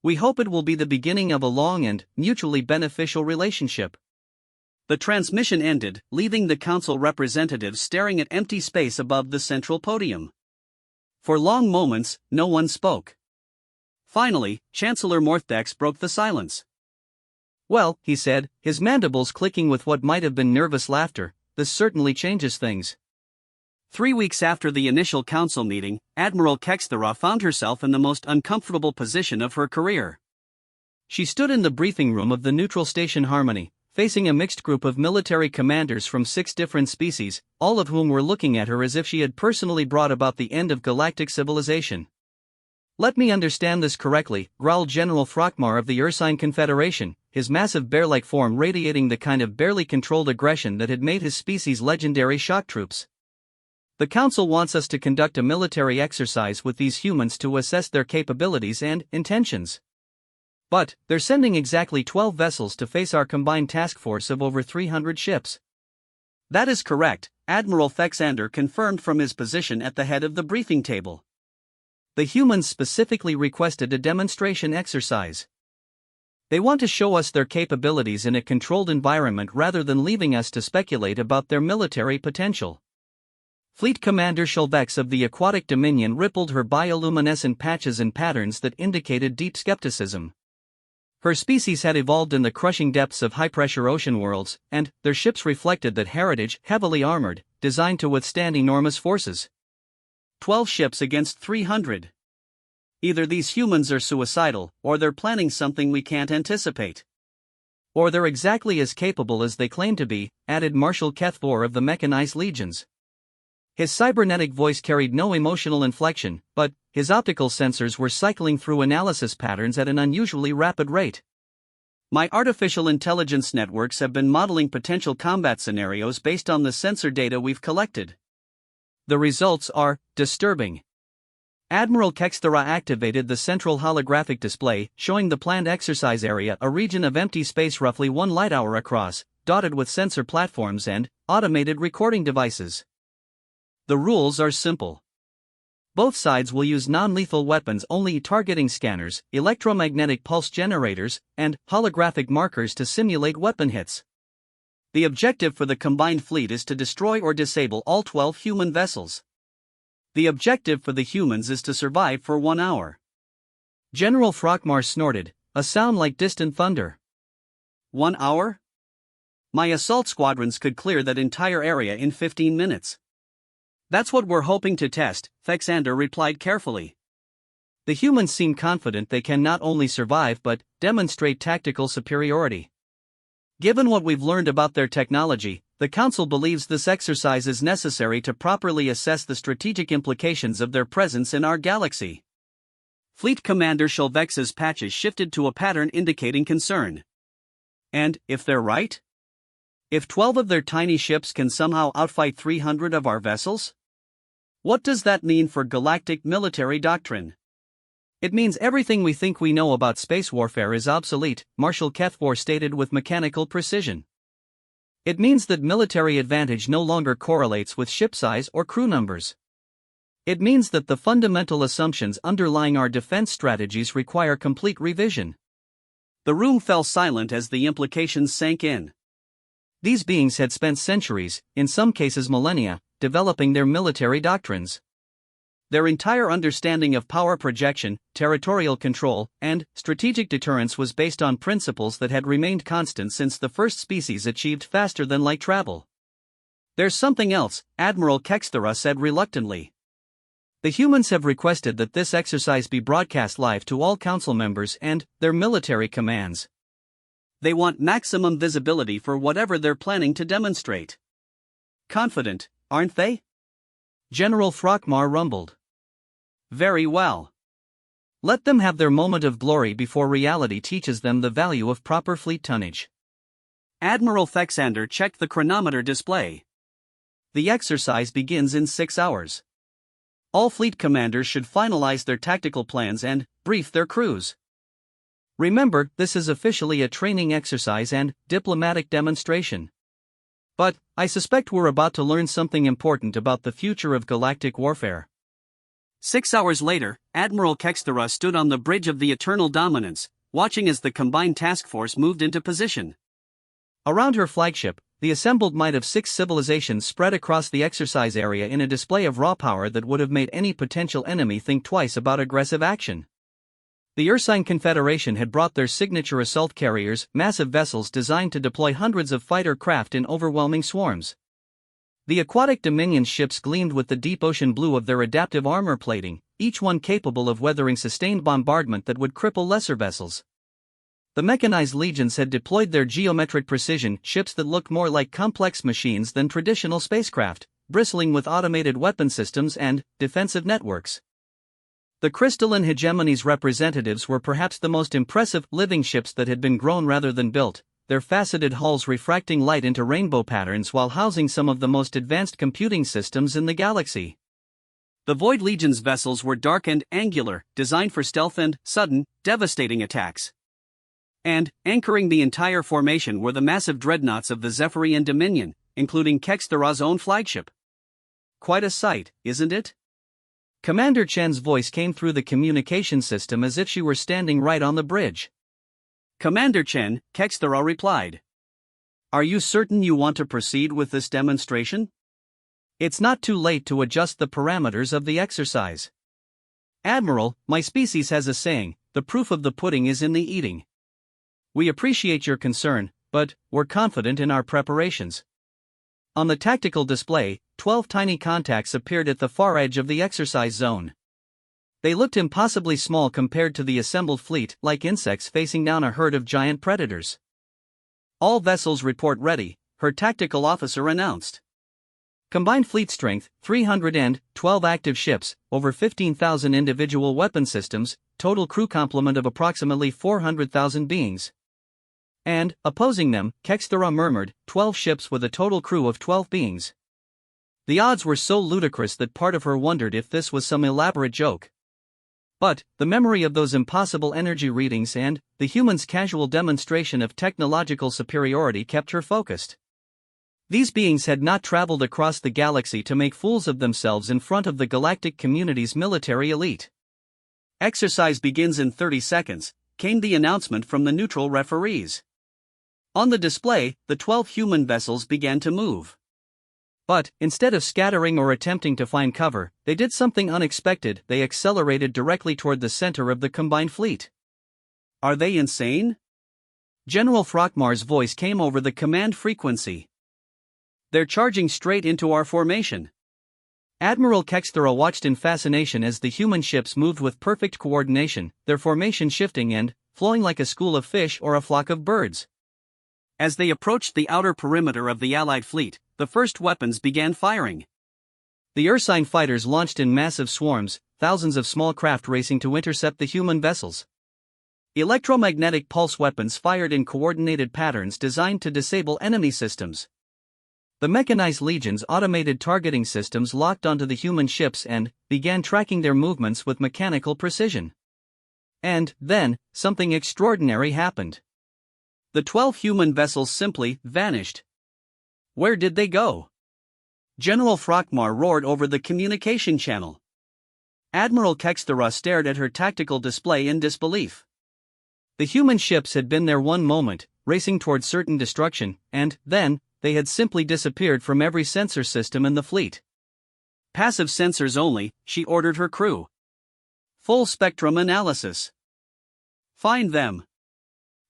We hope it will be the beginning of a long and mutually beneficial relationship. The transmission ended, leaving the council representatives staring at empty space above the central podium. For long moments, no one spoke. Finally, Chancellor Morthdex broke the silence. Well, he said, his mandibles clicking with what might have been nervous laughter, this certainly changes things. 3 weeks after the initial council meeting, Admiral Kexthera found herself in the most uncomfortable position of her career. She stood in the briefing room of the neutral station Harmony, facing a mixed group of military commanders from 6 different species, all of whom were looking at her as if she had personally brought about the end of galactic civilization. Let me understand this correctly, growled General Throckmar of the Ursine Confederation, his massive bear-like form radiating the kind of barely controlled aggression that had made his species legendary shock troops. The Council wants us to conduct a military exercise with these humans to assess their capabilities and intentions. But, they're sending exactly 12 vessels to face our combined task force of over 300 ships. That is correct, Admiral Fexander confirmed from his position at the head of the briefing table. The humans specifically requested a demonstration exercise. They want to show us their capabilities in a controlled environment rather than leaving us to speculate about their military potential. Fleet Commander Shelvex of the Aquatic Dominion rippled her bioluminescent patches in patterns that indicated deep skepticism. Her species had evolved in the crushing depths of high-pressure ocean worlds, and their ships reflected that heritage, heavily armored, designed to withstand enormous forces. 12 ships against 300. Either these humans are suicidal, or they're planning something we can't anticipate. Or they're exactly as capable as they claim to be, added Marshal Kethvor of the Mechanized Legions. His cybernetic voice carried no emotional inflection, but his optical sensors were cycling through analysis patterns at an unusually rapid rate. My artificial intelligence networks have been modeling potential combat scenarios based on the sensor data we've collected. The results are disturbing. Admiral Kexthera activated the central holographic display, showing the planned exercise area, a region of empty space roughly 1 light-hour across, dotted with sensor platforms and automated recording devices. The rules are simple. Both sides will use non-lethal weapons only, targeting scanners, electromagnetic pulse generators, and holographic markers to simulate weapon hits. The objective for the combined fleet is to destroy or disable all 12 human vessels. The objective for the humans is to survive for 1 hour. General Throckmar snorted, a sound like distant thunder. 1 hour? My assault squadrons could clear that entire area in 15 minutes. That's what we're hoping to test, Fexander replied carefully. The humans seem confident they can not only survive but demonstrate tactical superiority. Given what we've learned about their technology, the Council believes this exercise is necessary to properly assess the strategic implications of their presence in our galaxy. Fleet Commander Shelvex's patches shifted to a pattern indicating concern. And, if they're right? If 12 of their tiny ships can somehow outfight 300 of our vessels? What does that mean for galactic military doctrine? It means everything we think we know about space warfare is obsolete, Marshal Kethvor stated with mechanical precision. It means that military advantage no longer correlates with ship size or crew numbers. It means that the fundamental assumptions underlying our defense strategies require complete revision. The room fell silent as the implications sank in. These beings had spent centuries, in some cases millennia, developing their military doctrines. Their entire understanding of power projection, territorial control, and strategic deterrence was based on principles that had remained constant since the first species achieved faster-than-light travel. There's something else, Admiral Kexthera said reluctantly. The humans have requested that this exercise be broadcast live to all council members and their military commands. They want maximum visibility for whatever they're planning to demonstrate. Confident, aren't they? General Throckmar rumbled. Very well. Let them have their moment of glory before reality teaches them the value of proper fleet tonnage. Admiral Fexander checked the chronometer display. The exercise begins in 6 hours. All fleet commanders should finalize their tactical plans and brief their crews. Remember, this is officially a training exercise and diplomatic demonstration. But, I suspect we're about to learn something important about the future of galactic warfare. 6 hours later, Admiral Kexthera stood on the bridge of the Eternal Dominance, watching as the combined task force moved into position. Around her flagship, the assembled might of 6 civilizations spread across the exercise area in a display of raw power that would have made any potential enemy think twice about aggressive action. The Ursine Confederation had brought their signature assault carriers, massive vessels designed to deploy hundreds of fighter craft in overwhelming swarms. The aquatic Dominion ships gleamed with the deep ocean blue of their adaptive armor plating, each one capable of weathering sustained bombardment that would cripple lesser vessels. The mechanized legions had deployed their geometric precision ships that looked more like complex machines than traditional spacecraft, bristling with automated weapon systems and defensive networks. The crystalline hegemony's representatives were perhaps the most impressive living ships that had been grown rather than built, their faceted hulls refracting light into rainbow patterns while housing some of the most advanced computing systems in the galaxy. The Void Legion's vessels were dark and angular, designed for stealth and sudden, devastating attacks. And, anchoring the entire formation were the massive dreadnoughts of the Zephyrian Dominion, including Kexthera's own flagship. Quite a sight, isn't it? Commander Chen's voice came through the communication system as if she were standing right on the bridge. Commander Chen, Kexthera replied. Are you certain you want to proceed with this demonstration? It's not too late to adjust the parameters of the exercise. Admiral, my species has a saying, the proof of the pudding is in the eating. We appreciate your concern, but we're confident in our preparations. On the tactical display, 12 tiny contacts appeared at the far edge of the exercise zone. They looked impossibly small compared to the assembled fleet, like insects facing down a herd of giant predators. All vessels report ready, her tactical officer announced. Combined fleet strength, 312 active ships, over 15,000 individual weapon systems, total crew complement of approximately 400,000 beings. And, opposing them, Kexthera murmured, 12 ships with a total crew of 12 beings. The odds were so ludicrous that part of her wondered if this was some elaborate joke. But, the memory of those impossible energy readings and the humans' casual demonstration of technological superiority kept her focused. These beings had not traveled across the galaxy to make fools of themselves in front of the galactic community's military elite. Exercise begins in 30 seconds, came the announcement from the neutral referees. On the display, the 12 human vessels began to move. But, instead of scattering or attempting to find cover, they did something unexpected. They accelerated directly toward the center of the combined fleet. Are they insane? General Frogmar's voice came over the command frequency. They're charging straight into our formation. Admiral Kexthera watched in fascination as the human ships moved with perfect coordination, their formation shifting and flowing like a school of fish or a flock of birds. As they approached the outer perimeter of the Allied fleet, the first weapons began firing. The Ursine fighters launched in massive swarms, thousands of small craft racing to intercept the human vessels. Electromagnetic pulse weapons fired in coordinated patterns designed to disable enemy systems. The mechanized legions' automated targeting systems locked onto the human ships and began tracking their movements with mechanical precision. And then, something extraordinary happened. The 12 human vessels simply vanished. Where did they go? General Frogmar roared over the communication channel. Admiral Kexthera stared at her tactical display in disbelief. The human ships had been there one moment, racing toward certain destruction, and then, they had simply disappeared from every sensor system in the fleet. Passive sensors only, she ordered her crew. Full spectrum analysis. Find them.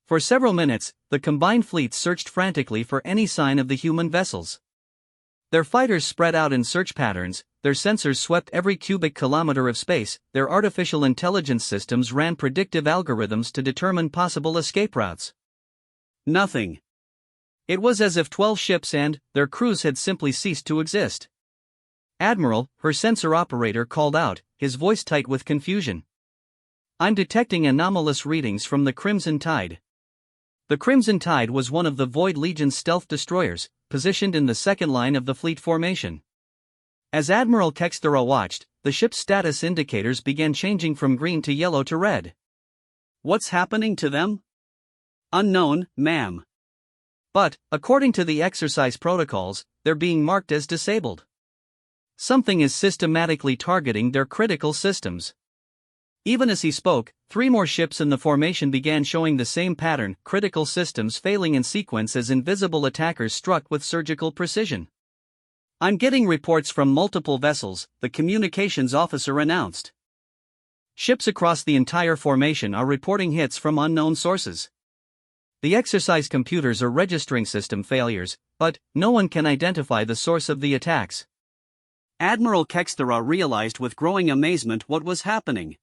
For several minutes, the combined fleet searched frantically for any sign of the human vessels. Their fighters spread out in search patterns, their sensors swept every cubic kilometer of space, their artificial intelligence systems ran predictive algorithms to determine possible escape routes. Nothing. It was as if 12 ships and their crews had simply ceased to exist. Admiral, her sensor operator called out, his voice tight with confusion. I'm detecting anomalous readings from the Crimson Tide. The Crimson Tide was one of the Void Legion's stealth destroyers, positioned in the second line of the fleet formation. As Admiral Kexthera watched, the ship's status indicators began changing from green to yellow to red. What's happening to them? Unknown, ma'am. But, according to the exercise protocols, they're being marked as disabled. Something is systematically targeting their critical systems. Even as he spoke, 3 more ships in the formation began showing the same pattern, critical systems failing in sequence as invisible attackers struck with surgical precision. "I'm getting reports from multiple vessels," the communications officer announced. "Ships across the entire formation are reporting hits from unknown sources. The exercise computers are registering system failures, but no one can identify the source of the attacks." Admiral Kexthera realized with growing amazement what was happening.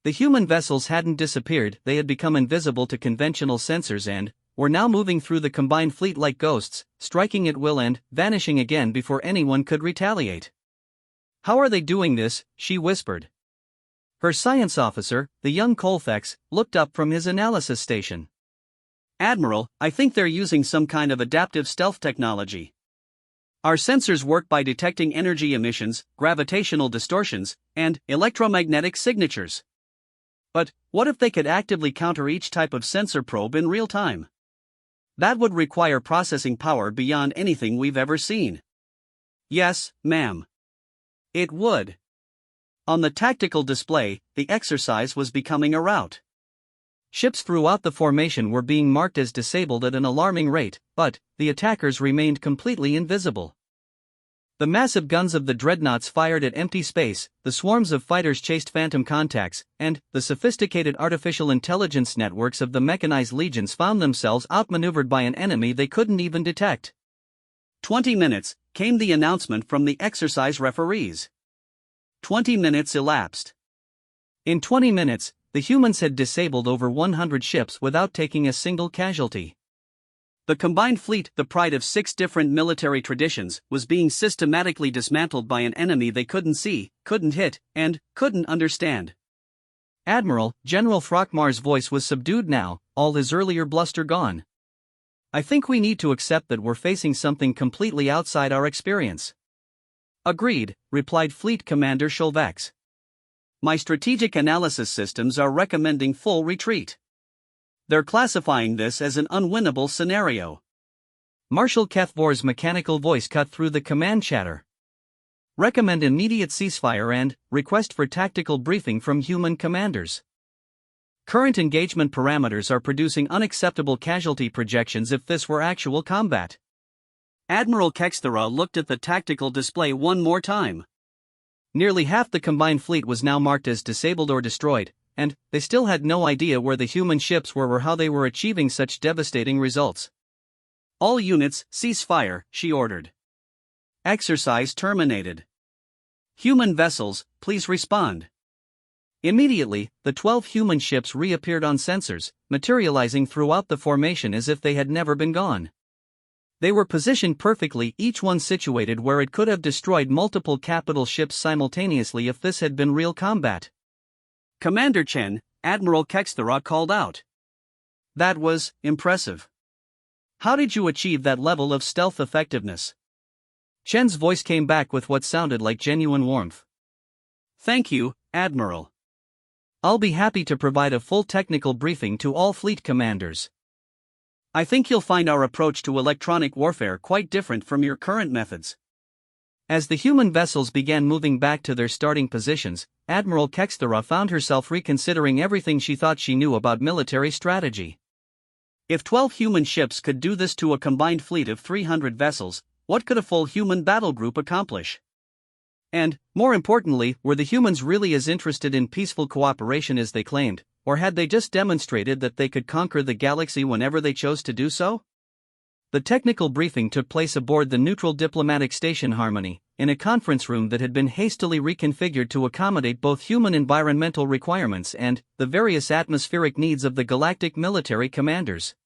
The human vessels hadn't disappeared, they had become invisible to conventional sensors and were now moving through the combined fleet like ghosts, striking at will and vanishing again before anyone could retaliate. "How are they doing this?" she whispered. Her science officer, the young Colfax, looked up from his analysis station. "Admiral, I think they're using some kind of adaptive stealth technology. Our sensors work by detecting energy emissions, gravitational distortions, and electromagnetic signatures. But what if they could actively counter each type of sensor probe in real time? That would require processing power beyond anything we've ever seen." "Yes, ma'am. It would." On the tactical display, the exercise was becoming a rout. Ships throughout the formation were being marked as disabled at an alarming rate, but the attackers remained completely invisible. The massive guns of the dreadnoughts fired at empty space, the swarms of fighters chased phantom contacts, and the sophisticated artificial intelligence networks of the mechanized legions found themselves outmaneuvered by an enemy they couldn't even detect. 20 minutes, came the announcement from the exercise referees. 20 minutes elapsed. In 20 minutes, the humans had disabled over 100 ships without taking a single casualty. The combined fleet, the pride of 6 different military traditions, was being systematically dismantled by an enemy they couldn't see, couldn't hit, and couldn't understand. "Admiral," General Throckmar's voice was subdued now, all his earlier bluster gone. "I think we need to accept that we're facing something completely outside our experience." "Agreed," replied Fleet Commander Shulvax. "My strategic analysis systems are recommending full retreat. They're classifying this as an unwinnable scenario." Marshal Kethvor's mechanical voice cut through the command chatter. "Recommend immediate ceasefire and request for tactical briefing from human commanders. Current engagement parameters are producing unacceptable casualty projections if this were actual combat." Admiral Kexthera looked at the tactical display one more time. Nearly half the combined fleet was now marked as disabled or destroyed, and they still had no idea where the human ships were or how they were achieving such devastating results. "All units, cease fire," she ordered. Exercise terminated. "Human vessels, please respond." Immediately, the 12 human ships reappeared on sensors, materializing throughout the formation as if they had never been gone. They were positioned perfectly, each one situated where it could have destroyed multiple capital ships simultaneously if this had been real combat. "Commander Chen," Admiral Kexthera called out. "That was impressive. How did you achieve that level of stealth effectiveness?" Chen's voice came back with what sounded like genuine warmth. "Thank you, Admiral. I'll be happy to provide a full technical briefing to all fleet commanders. I think you'll find our approach to electronic warfare quite different from your current methods." As the human vessels began moving back to their starting positions, Admiral Kexthera found herself reconsidering everything she thought she knew about military strategy. If 12 human ships could do this to a combined fleet of 300 vessels, what could a full human battle group accomplish? And, more importantly, were the humans really as interested in peaceful cooperation as they claimed, or had they just demonstrated that they could conquer the galaxy whenever they chose to do so? The technical briefing took place aboard the neutral diplomatic station Harmony, in a conference room that had been hastily reconfigured to accommodate both human environmental requirements and the various atmospheric needs of the galactic military commanders.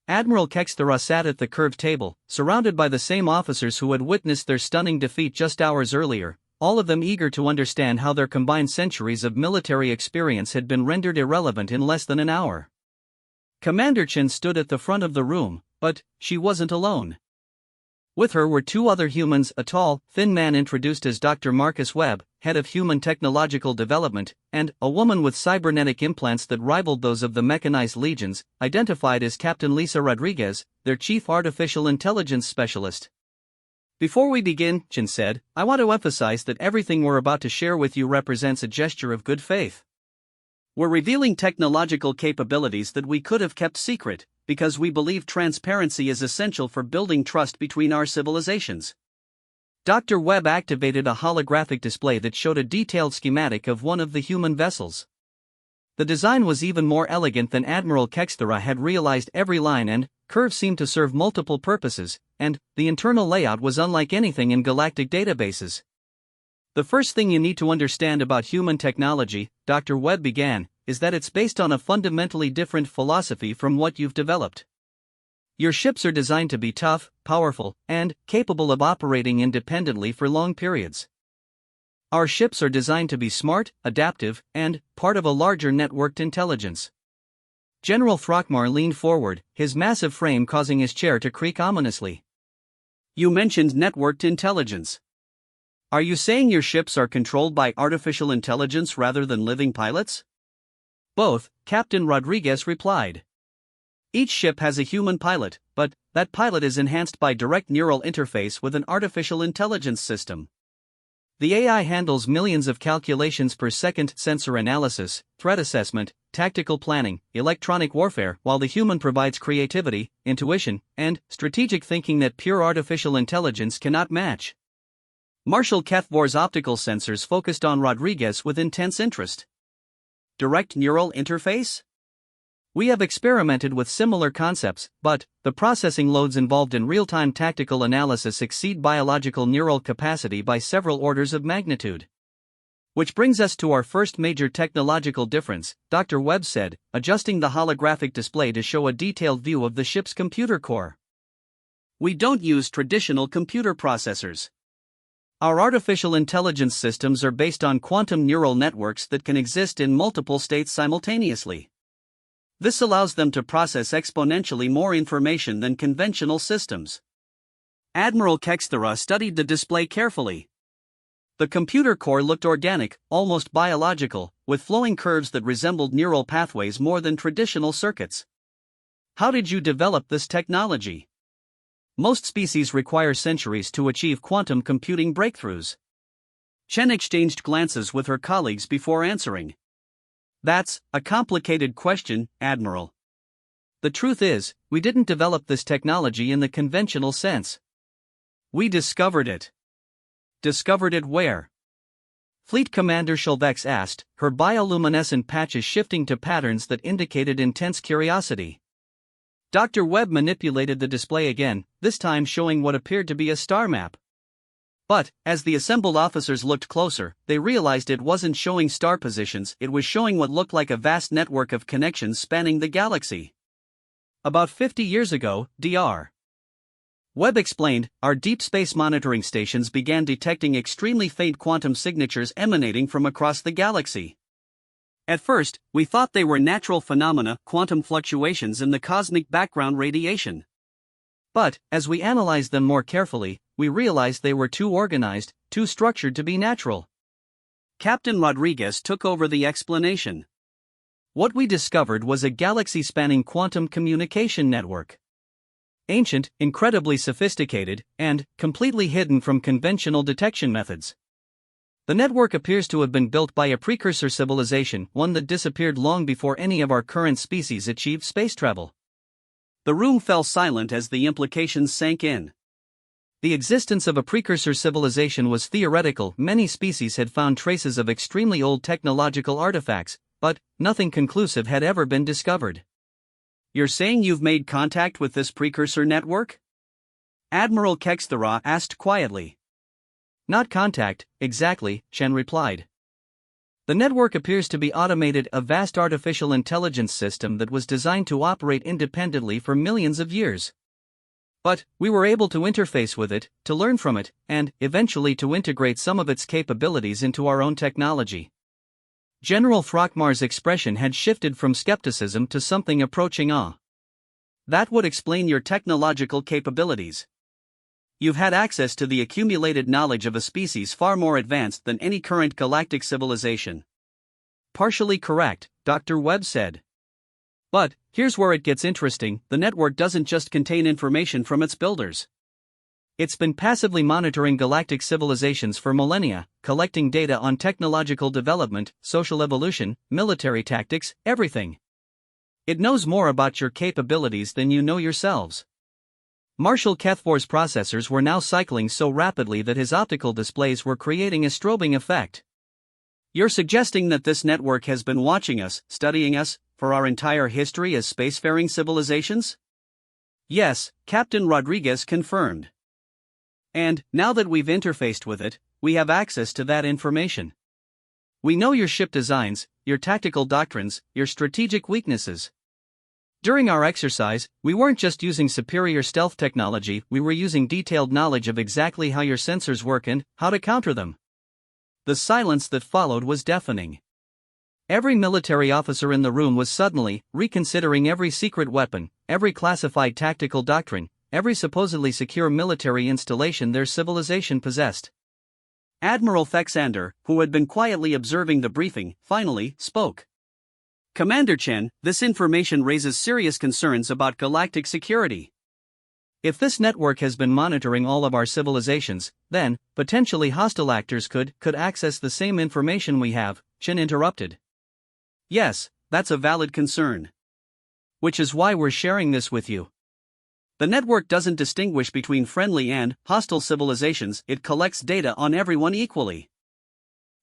Admiral Kexthera sat at the curved table, surrounded by the same officers who had witnessed their stunning defeat just hours earlier, all of them eager to understand how their combined centuries of military experience had been rendered irrelevant in less than an hour. Commander Chen stood at the front of the room, but she wasn't alone. With her were two other humans, a tall, thin man introduced as Dr. Marcus Webb, head of human technological development, and a woman with cybernetic implants that rivaled those of the mechanized legions, identified as Captain Lisa Rodriguez, their chief artificial intelligence specialist. Before we begin, Chin said, I want to emphasize that everything we're about to share with you represents a gesture of good faith. We're revealing technological capabilities that we could have kept secret, because we believe transparency is essential for building trust between our civilizations. Dr. Webb activated a holographic display that showed a detailed schematic of one of the human vessels. The design was even more elegant than Admiral Kexthera had realized. Every line and curve seemed to serve multiple purposes, and the internal layout was unlike anything in galactic databases. The first thing you need to understand about human technology, Dr. Webb began, is that it's based on a fundamentally different philosophy from what you've developed. Your ships are designed to be tough, powerful, and capable of operating independently for long periods. Our ships are designed to be smart, adaptive, and part of a larger networked intelligence. General Throckmore leaned forward, his massive frame causing his chair to creak ominously. You mentioned networked intelligence. Are you saying your ships are controlled by artificial intelligence rather than living pilots? Both, Captain Rodriguez replied. Each ship has a human pilot, but that pilot is enhanced by direct neural interface with an artificial intelligence system. The AI handles millions of calculations per second, sensor analysis, threat assessment, tactical planning, electronic warfare, while the human provides creativity, intuition, and strategic thinking that pure artificial intelligence cannot match. Marshal Kethvor's optical sensors focused on Rodriguez with intense interest. Direct neural interface? We have experimented with similar concepts, but the processing loads involved in real-time tactical analysis exceed biological neural capacity by several orders of magnitude. Which brings us to our first major technological difference, Dr. Webb said, adjusting the holographic display to show a detailed view of the ship's computer core. We don't use traditional computer processors. Our artificial intelligence systems are based on quantum neural networks that can exist in multiple states simultaneously. This allows them to process exponentially more information than conventional systems. Admiral Kexthera studied the display carefully. The computer core looked organic, almost biological, with flowing curves that resembled neural pathways more than traditional circuits. How did you develop this technology? Most species require centuries to achieve quantum computing breakthroughs. Chen exchanged glances with her colleagues before answering. That's a complicated question, Admiral. The truth is, we didn't develop this technology in the conventional sense. We discovered it. Discovered it where? Fleet Commander Shelvex asked, her bioluminescent patches shifting to patterns that indicated intense curiosity. Dr. Webb manipulated the display again, this time showing what appeared to be a star map. But, as the assembled officers looked closer, they realized it wasn't showing star positions, it was showing what looked like a vast network of connections spanning the galaxy. About 50 years ago, Dr. Webb explained, our deep space monitoring stations began detecting extremely faint quantum signatures emanating from across the galaxy. At first, we thought they were natural phenomena, quantum fluctuations in the cosmic background radiation. But, as we analyzed them more carefully, we realized they were too organized, too structured to be natural. Captain Rodriguez took over the explanation. What we discovered was a galaxy-spanning quantum communication network. Ancient, incredibly sophisticated, and completely hidden from conventional detection methods. The network appears to have been built by a precursor civilization, one that disappeared long before any of our current species achieved space travel. The room fell silent as the implications sank in. The existence of a precursor civilization was theoretical. Many species had found traces of extremely old technological artifacts, but nothing conclusive had ever been discovered. You're saying you've made contact with this precursor network? Admiral Kexthera asked quietly. Not contact, exactly, Chen replied. The network appears to be automated, a vast artificial intelligence system that was designed to operate independently for millions of years. But we were able to interface with it, to learn from it, and eventually to integrate some of its capabilities into our own technology. General Throckmar's expression had shifted from skepticism to something approaching awe. That would explain your technological capabilities. You've had access to the accumulated knowledge of a species far more advanced than any current galactic civilization. Partially correct, Dr. Webb said. But, here's where it gets interesting, the network doesn't just contain information from its builders. It's been passively monitoring galactic civilizations for millennia, collecting data on technological development, social evolution, military tactics, everything. It knows more about your capabilities than you know yourselves. Marshal Kethvor's processors were now cycling so rapidly that his optical displays were creating a strobing effect. You're suggesting that this network has been watching us, studying us, for our entire history as spacefaring civilizations? Yes, Captain Rodriguez confirmed. And, now that we've interfaced with it, we have access to that information. We know your ship designs, your tactical doctrines, your strategic weaknesses. During our exercise, we weren't just using superior stealth technology, we were using detailed knowledge of exactly how your sensors work and how to counter them. The silence that followed was deafening. Every military officer in the room was suddenly reconsidering every secret weapon, every classified tactical doctrine, every supposedly secure military installation their civilization possessed. Admiral Fexander, who had been quietly observing the briefing, finally spoke. Commander Chen, this information raises serious concerns about galactic security. If this network has been monitoring all of our civilizations, then, potentially hostile actors could access the same information we have, Chen interrupted. Yes, that's a valid concern. Which is why we're sharing this with you. The network doesn't distinguish between friendly and hostile civilizations, it collects data on everyone equally.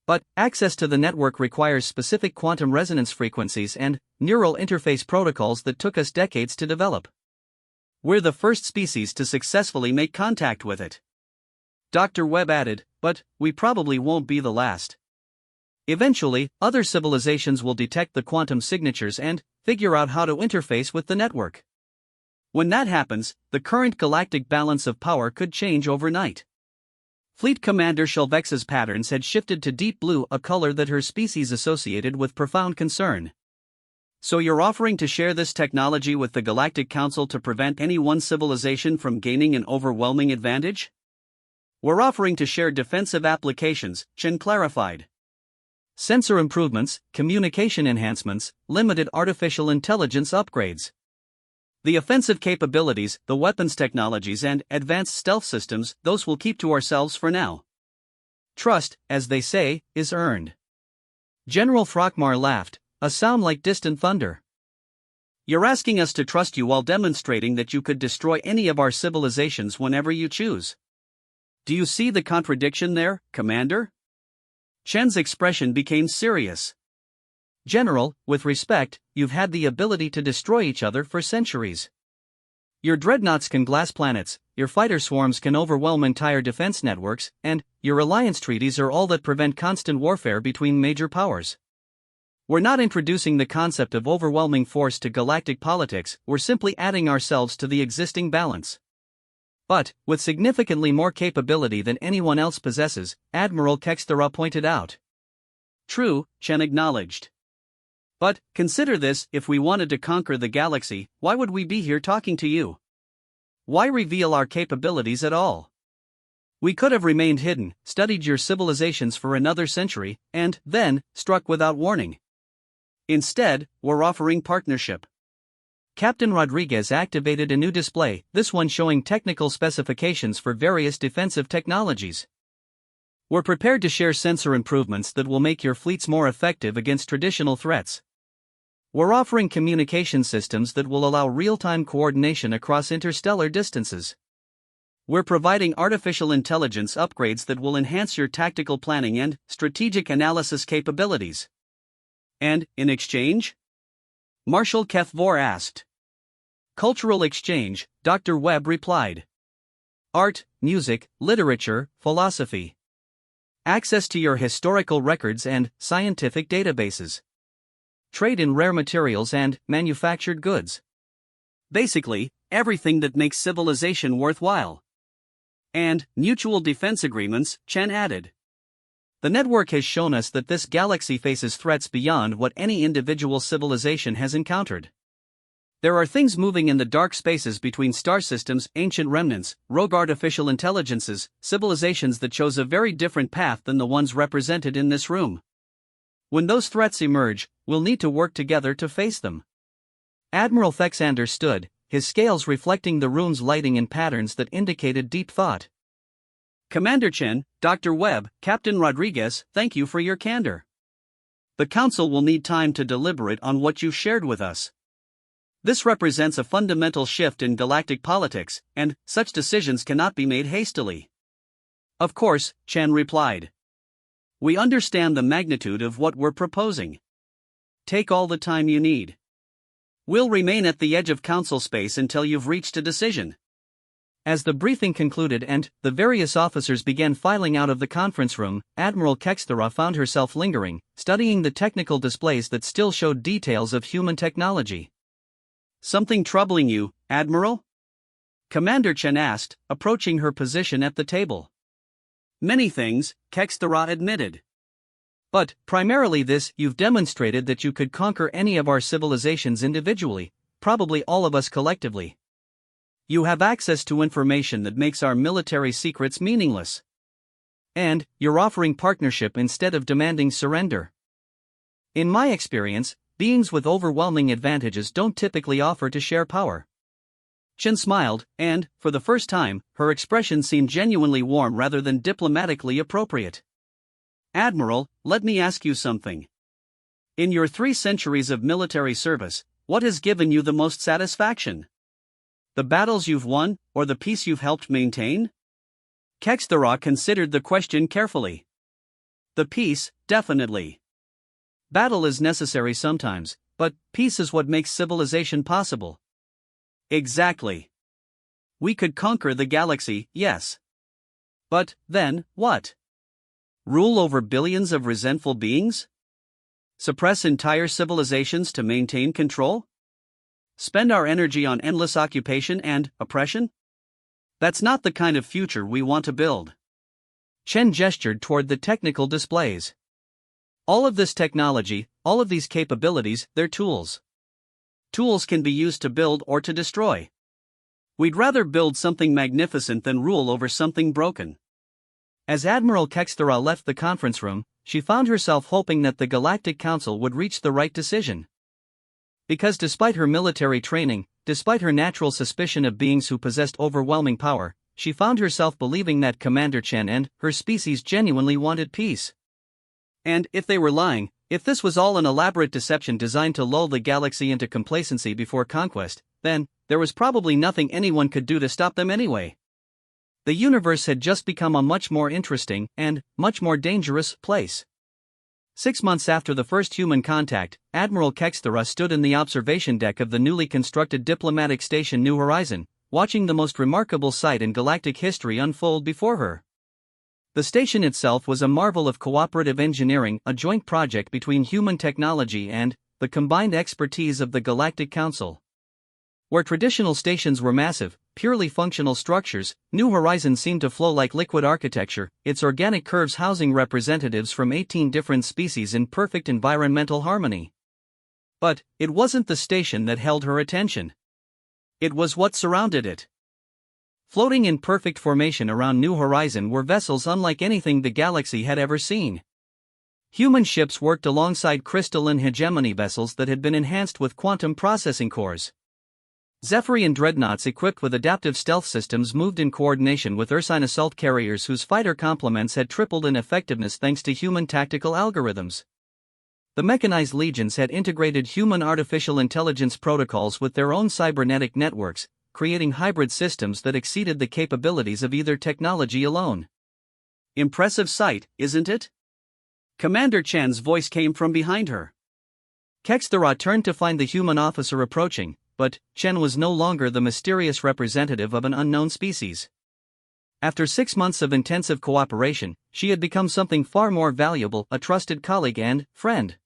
But, access to the network requires specific quantum resonance frequencies and neural interface protocols that took us decades to develop. We're the first species to successfully make contact with it. Dr. Webb added, but we probably won't be the last. Eventually, other civilizations will detect the quantum signatures and figure out how to interface with the network. When that happens, the current galactic balance of power could change overnight. Fleet Commander Shelvex's patterns had shifted to deep blue, a color that her species associated with profound concern. So you're offering to share this technology with the Galactic Council to prevent any one civilization from gaining an overwhelming advantage? We're offering to share defensive applications, Chen clarified. Sensor improvements, communication enhancements, limited artificial intelligence upgrades. The offensive capabilities, the weapons technologies and advanced stealth systems, those we'll keep to ourselves for now. Trust, as they say, is earned. General Throckmar laughed, a sound like distant thunder. You're asking us to trust you while demonstrating that you could destroy any of our civilizations whenever you choose. Do you see the contradiction there, Commander? Chen's expression became serious. General, with respect, you've had the ability to destroy each other for centuries. Your dreadnoughts can glass planets, your fighter swarms can overwhelm entire defense networks, and your alliance treaties are all that prevent constant warfare between major powers. We're not introducing the concept of overwhelming force to galactic politics, we're simply adding ourselves to the existing balance. But, with significantly more capability than anyone else possesses, Admiral Kexthera pointed out. True, Chen acknowledged. But, consider this, if we wanted to conquer the galaxy, why would we be here talking to you? Why reveal our capabilities at all? We could have remained hidden, studied your civilizations for another century, and, then, struck without warning. Instead, we're offering partnership. Captain Rodriguez activated a new display, this one showing technical specifications for various defensive technologies. We're prepared to share sensor improvements that will make your fleets more effective against traditional threats. We're offering communication systems that will allow real-time coordination across interstellar distances. We're providing artificial intelligence upgrades that will enhance your tactical planning and strategic analysis capabilities. And, in exchange? Marshal Kethvor asked. Cultural exchange, Dr. Webb replied. Art, music, literature, philosophy. Access to your historical records and scientific databases. Trade in rare materials and manufactured goods. Basically, everything that makes civilization worthwhile. And mutual defense agreements, Chen added. The network has shown us that this galaxy faces threats beyond what any individual civilization has encountered. There are things moving in the dark spaces between star systems, ancient remnants, rogue artificial intelligences, civilizations that chose a very different path than the ones represented in this room. When those threats emerge, we'll need to work together to face them. Admiral Thexander stood, his scales reflecting the room's lighting in patterns that indicated deep thought. Commander Chen, Dr. Webb, Captain Rodriguez, thank you for your candor. The Council will need time to deliberate on what you shared with us. This represents a fundamental shift in galactic politics, and such decisions cannot be made hastily. Of course, Chen replied. We understand the magnitude of what we're proposing. Take all the time you need. We'll remain at the edge of Council space until you've reached a decision. As the briefing concluded and the various officers began filing out of the conference room, Admiral Kexthera found herself lingering, studying the technical displays that still showed details of human technology. Something troubling you, Admiral? Commander Chen asked, approaching her position at the table. Many things, Kexthera admitted. But, primarily this, you've demonstrated that you could conquer any of our civilizations individually, probably all of us collectively. You have access to information that makes our military secrets meaningless. And, you're offering partnership instead of demanding surrender. In my experience, beings with overwhelming advantages don't typically offer to share power. Chen smiled, and, for the first time, her expression seemed genuinely warm rather than diplomatically appropriate. Admiral, let me ask you something. In your 3 centuries of military service, what has given you the most satisfaction? The battles you've won, or the peace you've helped maintain? Kexthera considered the question carefully. The peace, definitely. Battle is necessary sometimes, but peace is what makes civilization possible. Exactly. We could conquer the galaxy, yes. But, then, what? Rule over billions of resentful beings? Suppress entire civilizations to maintain control? Spend our energy on endless occupation and oppression? That's not the kind of future we want to build. Chen gestured toward the technical displays. All of this technology, all of these capabilities, they're tools. Tools can be used to build or to destroy. We'd rather build something magnificent than rule over something broken. As Admiral Kexthera left the conference room, she found herself hoping that the Galactic Council would reach the right decision. Because despite her military training, despite her natural suspicion of beings who possessed overwhelming power, she found herself believing that Commander Chen and her species genuinely wanted peace. And if they were lying, if this was all an elaborate deception designed to lull the galaxy into complacency before conquest, then there was probably nothing anyone could do to stop them anyway. The universe had just become a much more interesting and much more dangerous place. 6 months after the first human contact, Admiral Kexthera stood in the observation deck of the newly constructed diplomatic station New Horizon, watching the most remarkable sight in galactic history unfold before her. The station itself was a marvel of cooperative engineering, a joint project between human technology and the combined expertise of the Galactic Council. Where traditional stations were massive, purely functional structures, New Horizon seemed to flow like liquid architecture, its organic curves housing representatives from 18 different species in perfect environmental harmony. But it wasn't the station that held her attention. It was what surrounded it. Floating in perfect formation around New Horizon were vessels unlike anything the galaxy had ever seen. Human ships worked alongside crystalline hegemony vessels that had been enhanced with quantum processing cores. Zephyrian dreadnoughts equipped with adaptive stealth systems moved in coordination with Ursine assault carriers whose fighter complements had tripled in effectiveness thanks to human tactical algorithms. The mechanized legions had integrated human artificial intelligence protocols with their own cybernetic networks, creating hybrid systems that exceeded the capabilities of either technology alone. Impressive sight, isn't it? Commander Chen's voice came from behind her. Kexthera turned to find the human officer approaching, but Chen was no longer the mysterious representative of an unknown species. After 6 months of intensive cooperation, she had become something far more valuable, a trusted colleague and friend.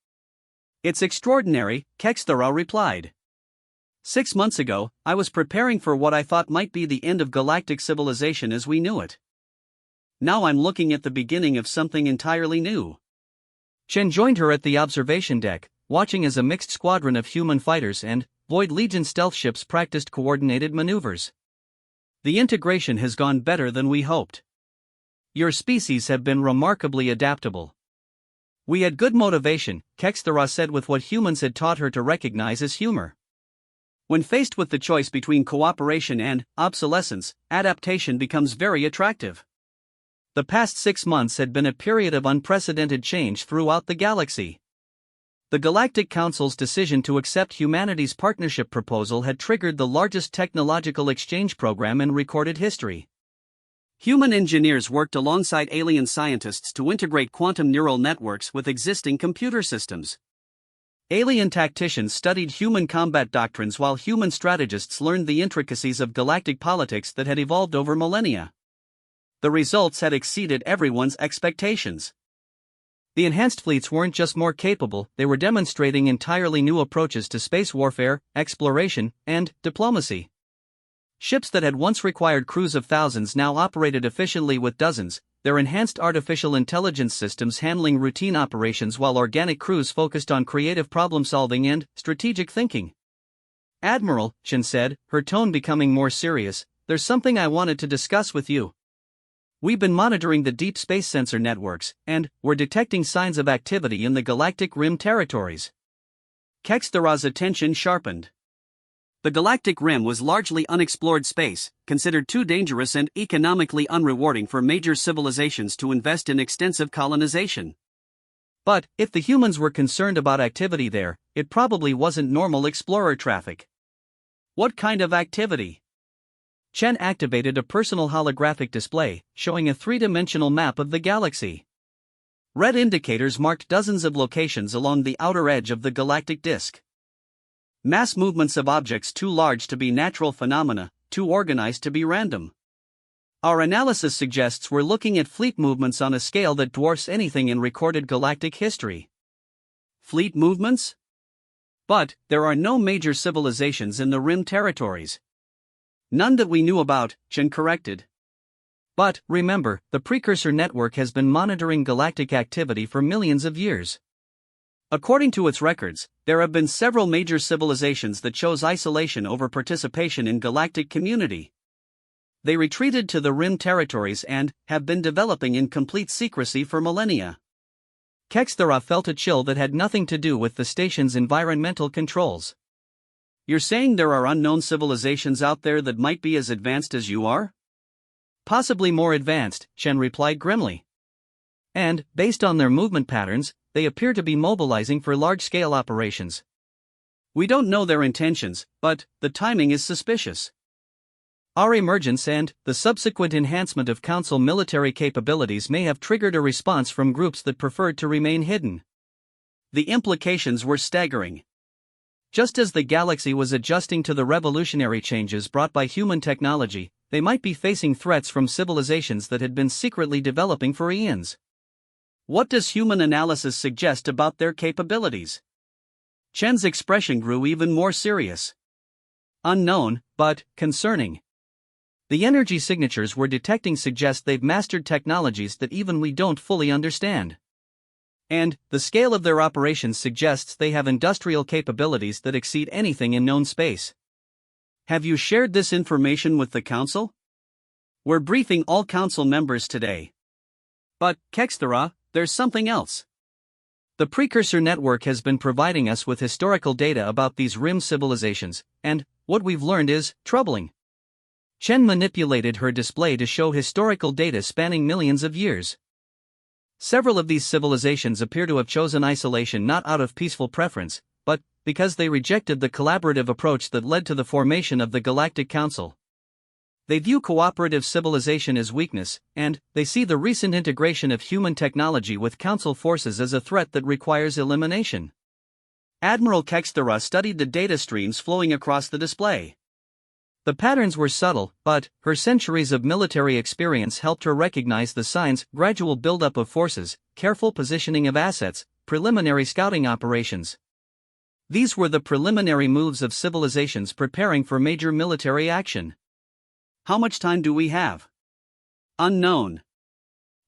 It's extraordinary, Kexthera replied. 6 months ago, I was preparing for what I thought might be the end of galactic civilization as we knew it. Now I'm looking at the beginning of something entirely new. Chen joined her at the observation deck, watching as a mixed squadron of human fighters and Void Legion stealth ships practiced coordinated maneuvers. The integration has gone better than we hoped. Your species have been remarkably adaptable. We had good motivation, Kexthera said with what humans had taught her to recognize as humor. When faced with the choice between cooperation and obsolescence, adaptation becomes very attractive. The past 6 months had been a period of unprecedented change throughout the galaxy. The Galactic Council's decision to accept humanity's partnership proposal had triggered the largest technological exchange program in recorded history. Human engineers worked alongside alien scientists to integrate quantum neural networks with existing computer systems. Alien tacticians studied human combat doctrines while human strategists learned the intricacies of galactic politics that had evolved over millennia. The results had exceeded everyone's expectations. The enhanced fleets weren't just more capable, they were demonstrating entirely new approaches to space warfare, exploration, and diplomacy. Ships that had once required crews of thousands now operated efficiently with dozens, their enhanced artificial intelligence systems handling routine operations while organic crews focused on creative problem-solving and strategic thinking. "Admiral," Chen said, her tone becoming more serious, "there's something I wanted to discuss with you. We've been monitoring the deep space sensor networks, and we're detecting signs of activity in the galactic rim territories." Kexthera's attention sharpened. The galactic rim was largely unexplored space, considered too dangerous and economically unrewarding for major civilizations to invest in extensive colonization. But, if the humans were concerned about activity there, it probably wasn't normal explorer traffic. What kind of activity? Chen activated a personal holographic display, showing a three-dimensional map of the galaxy. Red indicators marked dozens of locations along the outer edge of the galactic disk. Mass movements of objects too large to be natural phenomena, too organized to be random. Our analysis suggests we're looking at fleet movements on a scale that dwarfs anything in recorded galactic history. Fleet movements? But, there are no major civilizations in the rim territories. None that we knew about, Chen corrected. But, remember, the precursor network has been monitoring galactic activity for millions of years. According to its records, there have been several major civilizations that chose isolation over participation in galactic community. They retreated to the rim territories and have been developing in complete secrecy for millennia. Kexthera felt a chill that had nothing to do with the station's environmental controls. "You're saying there are unknown civilizations out there that might be as advanced as you are?" "Possibly more advanced," Chen replied grimly. "And, based on their movement patterns, they appear to be mobilizing for large-scale operations. We don't know their intentions, but the timing is suspicious. Our emergence and the subsequent enhancement of Council military capabilities may have triggered a response from groups that preferred to remain hidden." The implications were staggering. Just as the galaxy was adjusting to the revolutionary changes brought by human technology, they might be facing threats from civilizations that had been secretly developing for eons. What does human analysis suggest about their capabilities? Chen's expression grew even more serious. "Unknown, but concerning. The energy signatures we're detecting suggest they've mastered technologies that even we don't fully understand. And the scale of their operations suggests they have industrial capabilities that exceed anything in known space." "Have you shared this information with the Council?" "We're briefing all Council members today." "But, Kexthera, there's something else. The precursor network has been providing us with historical data about these rim civilizations, and what we've learned is troubling." Chen manipulated her display to show historical data spanning millions of years. Several of these civilizations appear to have chosen isolation not out of peaceful preference, but because they rejected the collaborative approach that led to the formation of the Galactic Council. They view cooperative civilization as weakness, and they see the recent integration of human technology with Council forces as a threat that requires elimination. Admiral Kexthera studied the data streams flowing across the display. The patterns were subtle, but her centuries of military experience helped her recognize the signs: gradual buildup of forces, careful positioning of assets, preliminary scouting operations. These were the preliminary moves of civilizations preparing for major military action. "How much time do we have?" "Unknown.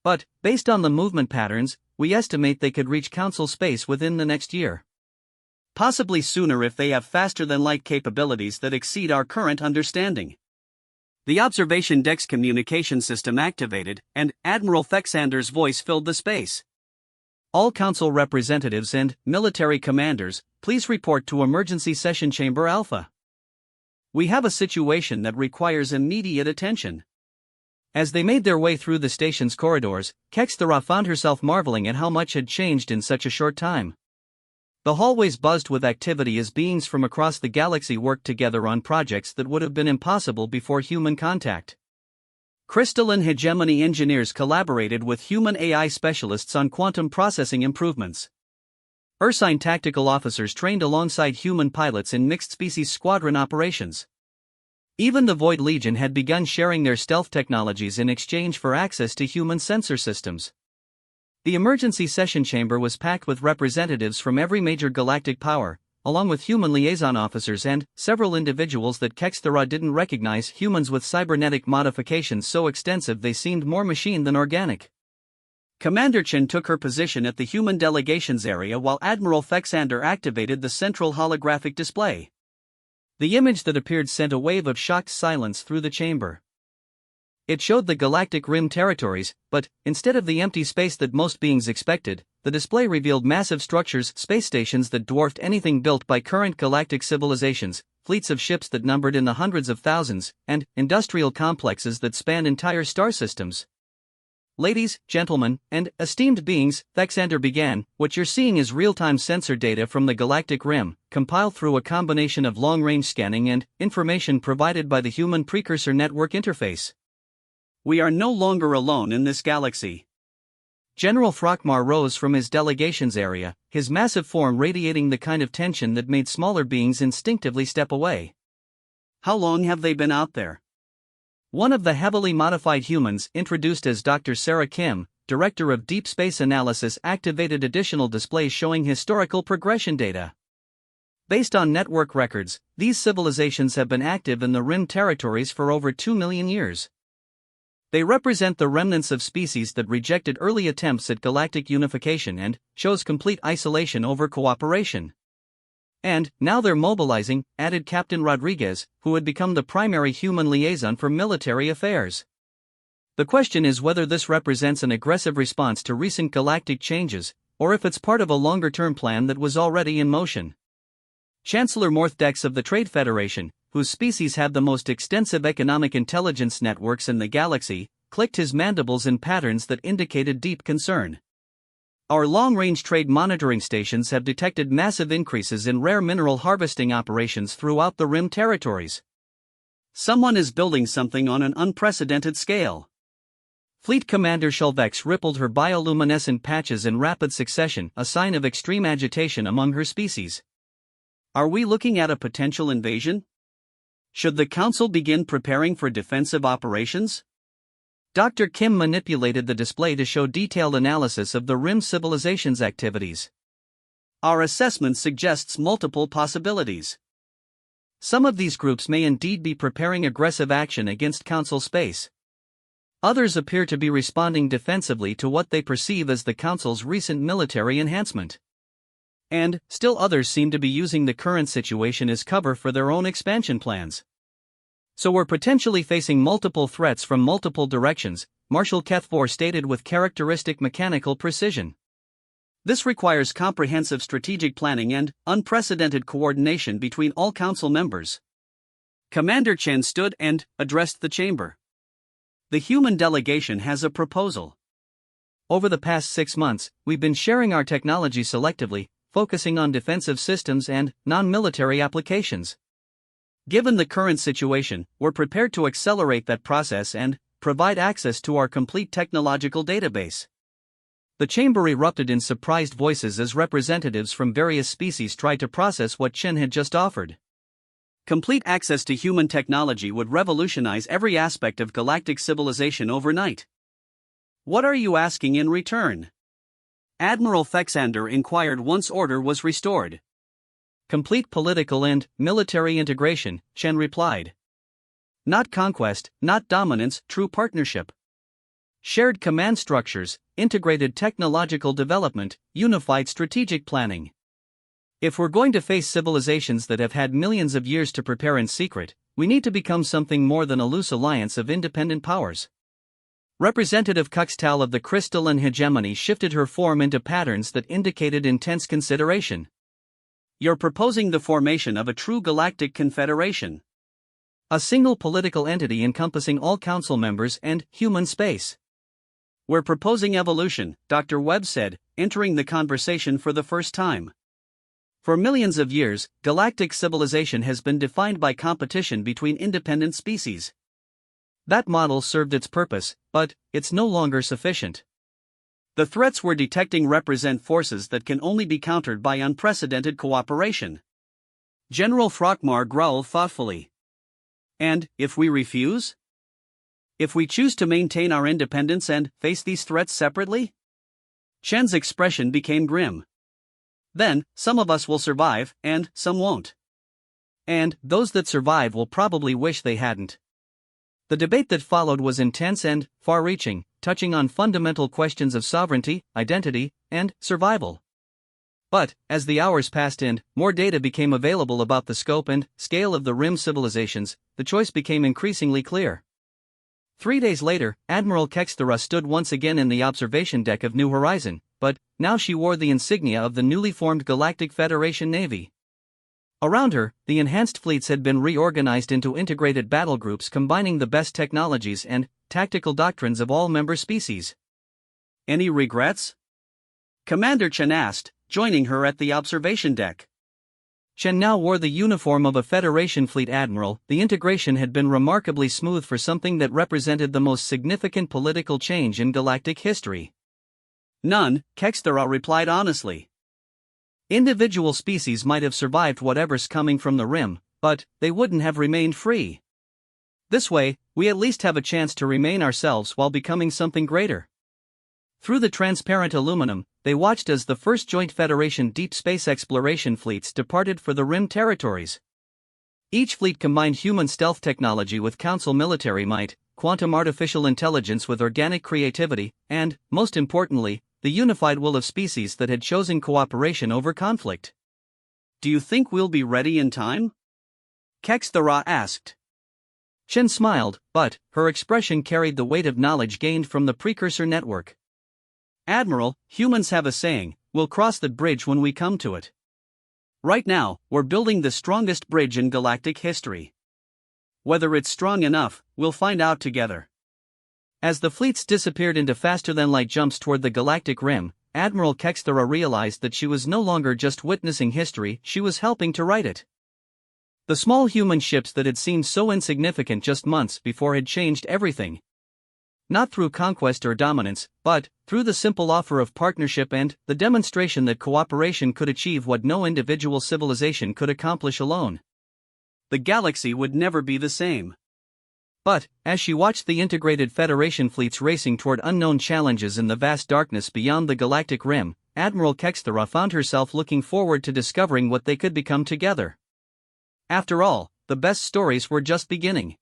But, based on the movement patterns, we estimate they could reach Council space within the next year." possibly sooner if they have faster-than-light capabilities that exceed our current understanding. The observation deck's communication system activated, and Admiral Fexander's voice filled the space. All Council representatives and military commanders, please report to Emergency Session Chamber Alpha. We have a situation that requires immediate attention. As they made their way through the station's corridors, Kexthera found herself marveling at how much had changed in such a short time. The hallways buzzed with activity as beings from across the galaxy worked together on projects that would have been impossible before human contact. Crystalline hegemony engineers collaborated with human AI specialists on quantum processing improvements. Ursine tactical officers trained alongside human pilots in mixed-species squadron operations. Even the Void Legion had begun sharing their stealth technologies in exchange for access to human sensor systems. The emergency session chamber was packed with representatives from every major galactic power, along with human liaison officers and several individuals that Kexthera didn't recognize, humans with cybernetic modifications so extensive they seemed more machine than organic. Commander Chen took her position at the human delegations area while Admiral Fexander activated the central holographic display. The image that appeared sent a wave of shocked silence through the chamber. It showed the galactic rim territories, but, instead of the empty space that most beings expected, the display revealed massive structures, space stations that dwarfed anything built by current galactic civilizations, fleets of ships that numbered in the hundreds of thousands, and industrial complexes that spanned entire star systems. Ladies, gentlemen, and esteemed beings, Fexander began, what you're seeing is real-time sensor data from the galactic rim, compiled through a combination of long-range scanning and information provided by the Human Precursor Network interface. We are no longer alone in this galaxy. General Throckmar rose from his delegations area, his massive form radiating the kind of tension that made smaller beings instinctively step away. How long have they been out there? One of the heavily modified humans, introduced as Dr. Sarah Kim, Director of Deep Space Analysis, activated additional displays showing historical progression data. Based on network records, these civilizations have been active in the rim territories for over 2 million years. They represent the remnants of species that rejected early attempts at galactic unification and chose complete isolation over cooperation. And, now they're mobilizing, added Captain Rodriguez, who had become the primary human liaison for military affairs. The question is whether this represents an aggressive response to recent galactic changes, or if it's part of a longer-term plan that was already in motion. Chancellor Morthdex of the Trade Federation, whose species have the most extensive economic intelligence networks in the galaxy, clicked his mandibles in patterns that indicated deep concern. Our long-range trade monitoring stations have detected massive increases in rare mineral harvesting operations throughout the rim territories. Someone is building something on an unprecedented scale. Fleet Commander Shelvex rippled her bioluminescent patches in rapid succession, a sign of extreme agitation among her species. Are we looking at a potential invasion? Should the Council begin preparing for defensive operations? Dr. Kim manipulated the display to show detailed analysis of the rim civilization's activities. Our assessment suggests multiple possibilities. Some of these groups may indeed be preparing aggressive action against Council space. Others appear to be responding defensively to what they perceive as the Council's recent military enhancement. And, still others seem to be using the current situation as cover for their own expansion plans. So we're potentially facing multiple threats from multiple directions, Marshal Kethvor stated with characteristic mechanical precision. This requires comprehensive strategic planning and unprecedented coordination between all Council members. Commander Chen stood and addressed the chamber. The human delegation has a proposal. Over the past 6 months, we've been sharing our technology selectively, focusing on defensive systems and non-military applications. Given the current situation, we're prepared to accelerate that process and provide access to our complete technological database. The chamber erupted in surprised voices as representatives from various species tried to process what Chen had just offered. Complete access to human technology would revolutionize every aspect of galactic civilization overnight. What are you asking in return? Admiral Fexander inquired once order was restored. Complete political and military integration, Chen replied. Not conquest, not dominance, true partnership. Shared command structures, integrated technological development, unified strategic planning. If we're going to face civilizations that have had millions of years to prepare in secret, we need to become something more than a loose alliance of independent powers. Representative Cuxtal of the crystalline hegemony shifted her form into patterns that indicated intense consideration. You're proposing the formation of a true galactic confederation. A single political entity encompassing all council members and human space. We're proposing evolution, Dr. Webb said, entering the conversation for the first time. For millions of years, galactic civilization has been defined by competition between independent species. That model served its purpose, but it's no longer sufficient. The threats we're detecting represent forces that can only be countered by unprecedented cooperation. General Throckmar growled thoughtfully. And if we refuse? If we choose to maintain our independence and face these threats separately? Chen's expression became grim. Then, some of us will survive, and some won't. And those that survive will probably wish they hadn't. The debate that followed was intense and far-reaching, touching on fundamental questions of sovereignty, identity, and survival. But, as the hours passed and more data became available about the scope and scale of the Rim civilizations, the choice became increasingly clear. 3 days later, Admiral Kexthera stood once again in the observation deck of New Horizon, but now she wore the insignia of the newly formed Galactic Federation Navy. Around her, the enhanced fleets had been reorganized into integrated battle groups combining the best technologies and tactical doctrines of all member species. Any regrets? Commander Chen asked, joining her at the observation deck. Chen now wore the uniform of a Federation fleet admiral. The integration had been remarkably smooth for something that represented the most significant political change in galactic history. None, Kexthera replied honestly. Individual species might have survived whatever's coming from the Rim, but they wouldn't have remained free. This way, we at least have a chance to remain ourselves while becoming something greater. Through the transparent aluminum, they watched as the first joint Federation deep space exploration fleets departed for the Rim territories. Each fleet combined human stealth technology with Council military might, quantum artificial intelligence with organic creativity, and, most importantly, the unified will of species that had chosen cooperation over conflict. Do you think we'll be ready in time? Kexthera asked. Chen smiled, but her expression carried the weight of knowledge gained from the precursor network. Admiral, humans have a saying, we'll cross the bridge when we come to it. Right now, we're building the strongest bridge in galactic history. Whether it's strong enough, we'll find out together. As the fleets disappeared into faster-than-light jumps toward the galactic rim, Admiral Kexthera realized that she was no longer just witnessing history, she was helping to write it. The small human ships that had seemed so insignificant just months before had changed everything. Not through conquest or dominance, but through the simple offer of partnership and the demonstration that cooperation could achieve what no individual civilization could accomplish alone. The galaxy would never be the same. But, as she watched the integrated Federation fleets racing toward unknown challenges in the vast darkness beyond the galactic rim, Admiral Kexthera found herself looking forward to discovering what they could become together. After all, the best stories were just beginning.